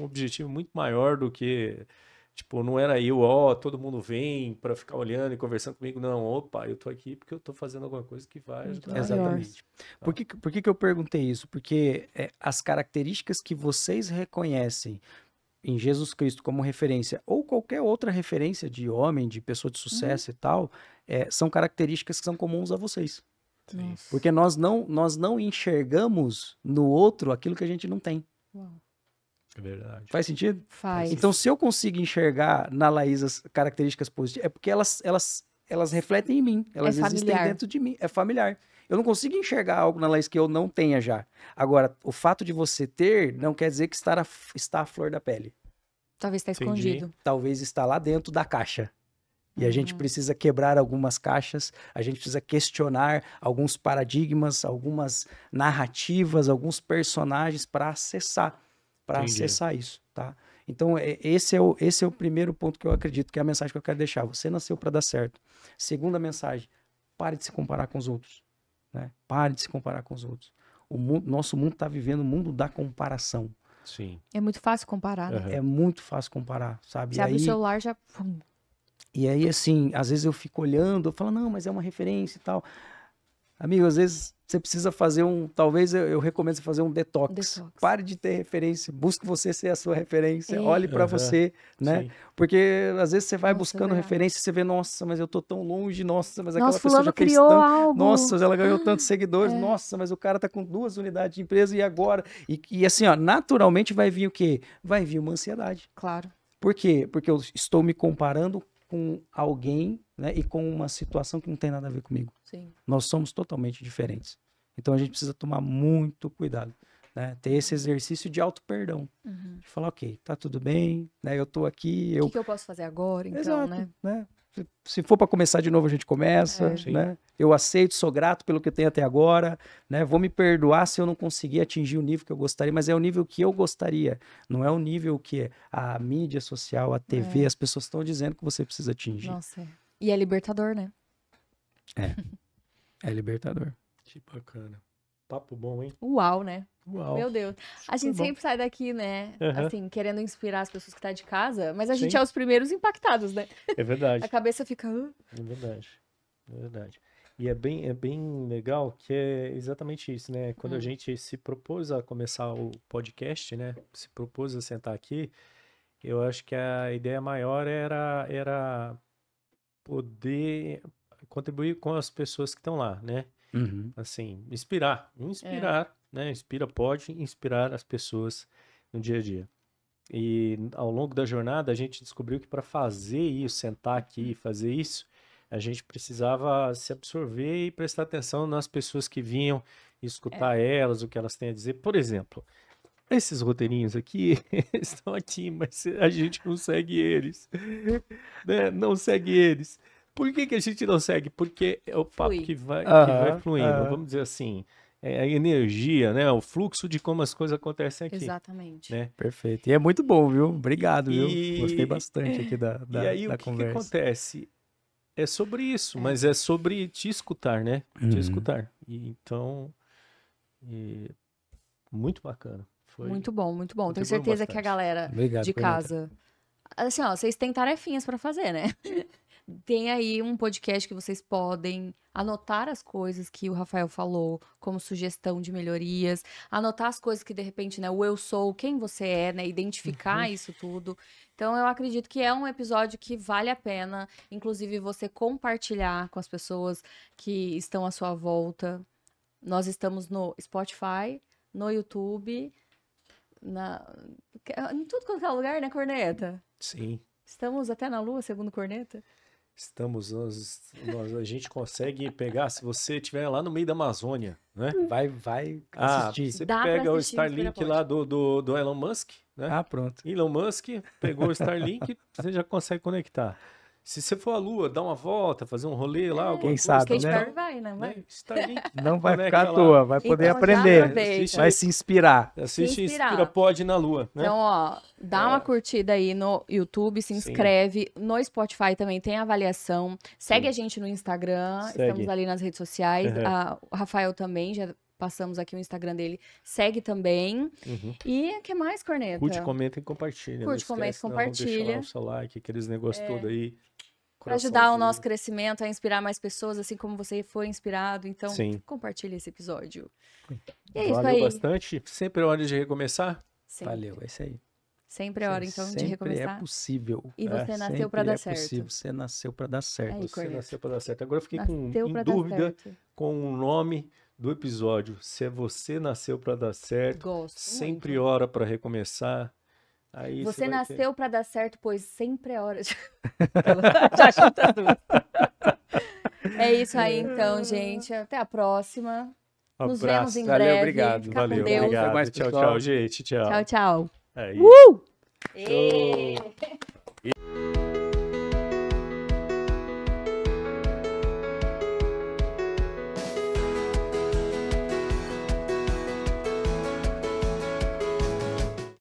objetivo muito maior do que... Tipo, não era eu, ó, todo mundo vem para ficar olhando e conversando comigo. Não, opa, eu tô aqui porque eu tô fazendo alguma coisa que vai Muito ajudar. maior. Exatamente. Por que eu perguntei isso? Porque as características que vocês reconhecem em Jesus Cristo como referência, ou qualquer outra referência de homem, de pessoa de sucesso e tal, são características que são comuns a vocês. Nossa. Porque nós não enxergamos no outro aquilo que a gente não tem. Uau. É verdade. Faz sentido? Faz. Então, se eu consigo enxergar na Laís as características positivas, é porque elas refletem em mim, elas existem familiar. dentro de mim, é familiar. Eu não consigo enxergar algo na Laís que eu não tenha já. Agora, o fato de você ter não quer dizer que está à flor da pele. Talvez está Entendi. escondido. Talvez está lá dentro da caixa. E a gente precisa quebrar algumas caixas, a gente precisa questionar alguns paradigmas, algumas narrativas, alguns personagens para acessar isso, tá? Então, esse é o primeiro ponto que eu acredito, que é a mensagem que eu quero deixar. Você nasceu para dar certo. Segunda mensagem, pare de se comparar com os outros, né? Pare de se comparar com os outros. Nosso mundo está vivendo o mundo da comparação. Sim. É muito fácil comparar, né? É muito fácil comparar, sabe? Você abre o celular já... Pum. E aí, assim, às vezes eu fico olhando, eu falo, não, mas é uma referência e tal. Amigo, às vezes você precisa fazer talvez eu recomendo você fazer um detox. Pare de ter referência, busque você ser a sua referência, olhe para você, né? Sim. Porque às vezes você vai Nossa, buscando verdade. referência e você vê, nossa, mas eu tô tão longe, nossa, mas aquela Nossa, pessoa já fulano fez criou tanto. algo. Nossa, ela ganhou tantos seguidores, nossa, mas o cara tá com 2 unidades de empresa e agora? E assim, ó, naturalmente vai vir o quê? Vai vir uma ansiedade. Claro. Por quê? Porque eu estou me comparando com alguém, né, e com uma situação que não tem nada a ver comigo. Sim. Nós somos totalmente diferentes. Então a gente precisa tomar muito cuidado, né? Ter esse exercício de auto-perdão. De falar, ok, tá tudo bem, né? Eu tô aqui. O que eu posso fazer agora, então, Exato, né? Se for para começar de novo, a gente começa, Sim. né? Eu aceito, sou grato pelo que eu tenho até agora, né? Vou me perdoar se eu não conseguir atingir o nível que eu gostaria, mas é o nível que eu gostaria, não é o nível que a mídia social, a TV, as pessoas estão dizendo que você precisa atingir. Nossa. E é libertador, né? É libertador. Que bacana. Papo bom, hein? Uau, né? Uau. Meu Deus. A gente bom. sempre sai daqui, né? Aham. Assim, querendo inspirar as pessoas que estão de casa, mas a gente Sim. é os primeiros impactados, né? É verdade. A cabeça fica... É verdade. É verdade. E é bem legal que é exatamente isso, né? Quando a gente se propôs a começar o podcast, né? Se propôs a sentar aqui, eu acho que a ideia maior era poder contribuir com as pessoas que estão lá, né? Uhum. Assim, inspirar, né? Pode inspirar as pessoas no dia a dia. E ao longo da jornada a gente descobriu que para fazer isso, sentar aqui e fazer isso, a gente precisava se absorver e prestar atenção nas pessoas que vinham escutar elas, o que elas têm a dizer. Por exemplo, esses roteirinhos aqui estão aqui, mas a gente não segue eles, né? Não segue eles. Por que a gente não segue? Porque é o papo que vai fluindo. Vamos dizer assim, é a energia, né? O fluxo de como as coisas acontecem aqui. Exatamente. Né? Perfeito. E é muito bom, viu? Obrigado, viu? Gostei bastante aqui da E aí, da o que conversa. acontece? É sobre isso, mas é sobre te escutar, né? Te escutar. E, então, muito bacana. Foi... Muito bom, muito bom. Tenho Contribuiu certeza que a bastante. galera Obrigado, de Perneta. casa... Assim, ó, vocês têm tarefinhas pra fazer, né? Tem aí um podcast que vocês podem anotar as coisas que o Rafael falou, como sugestão de melhorias, anotar as coisas que, de repente, né, o eu sou, quem você é, né, identificar isso tudo. Então, eu acredito que é um episódio que vale a pena, inclusive, você compartilhar com as pessoas que estão à sua volta. Nós estamos no Spotify, no YouTube, em tudo quanto é lugar, né, Corneta? Sim. Estamos até na Lua, segundo Corneta. Estamos, a gente consegue pegar, se você estiver lá no meio da Amazônia, né? Vai assistir. Você Dá pra pega o assistir no Starlink Inspira lá do Elon Musk, né? Ah, pronto. Elon Musk pegou o Starlink, você já consegue conectar. Se você for à Lua, dar uma volta, fazer um rolê lá, alguma Quem coisa, sabe, Kate né? Perry vai, né? Vai. Starlink, Não vai conecta ficar à lá. toa, vai poder Então, já aprender. aproveita. Vai se inspirar. Assiste Se inspirar. Inspirapod na Lua, né? Então, ó, dá uma curtida aí no YouTube, se inscreve. No Spotify também tem avaliação. Segue a gente no Instagram, Segue. estamos ali nas redes sociais. Uhum. O Rafael também, já passamos aqui o Instagram dele. Segue também. E o que mais, Corneta? Curte, comenta e compartilha. Curte, Não comenta, esquece, não, compartilha. deixa lá o seu like, aqueles negócios todos aí. Para ajudar o Coraçãozinho. nosso crescimento, a inspirar mais pessoas, assim como você foi inspirado. Então, Sim. compartilha esse episódio. E é isso Valeu aí. bastante. Sempre é hora de recomeçar. Sempre. Valeu, é isso aí. Sempre é hora, então, de Sempre recomeçar. é possível. E você nasceu Sempre para dar é certo. possível. Você nasceu para dar certo. Aí, Você Corneta. nasceu para dar certo. Agora eu fiquei Nasceu em pra dar dúvida certo. com o nome do episódio. Se é Você Nasceu para Dar Certo. Gosto Sempre muito. hora para recomeçar. Aí Você vai ter- nasceu pra dar certo, pois sempre é hora de... Já chuta tudo. É isso aí, então, gente. Até a próxima. Nos vemos em Valeu, breve. obrigado. Fica Valeu, com Deus. obrigado. Foi mais, Tchau, pessoal. tchau, gente. Tchau. Tchau, tchau. Aí. Ê!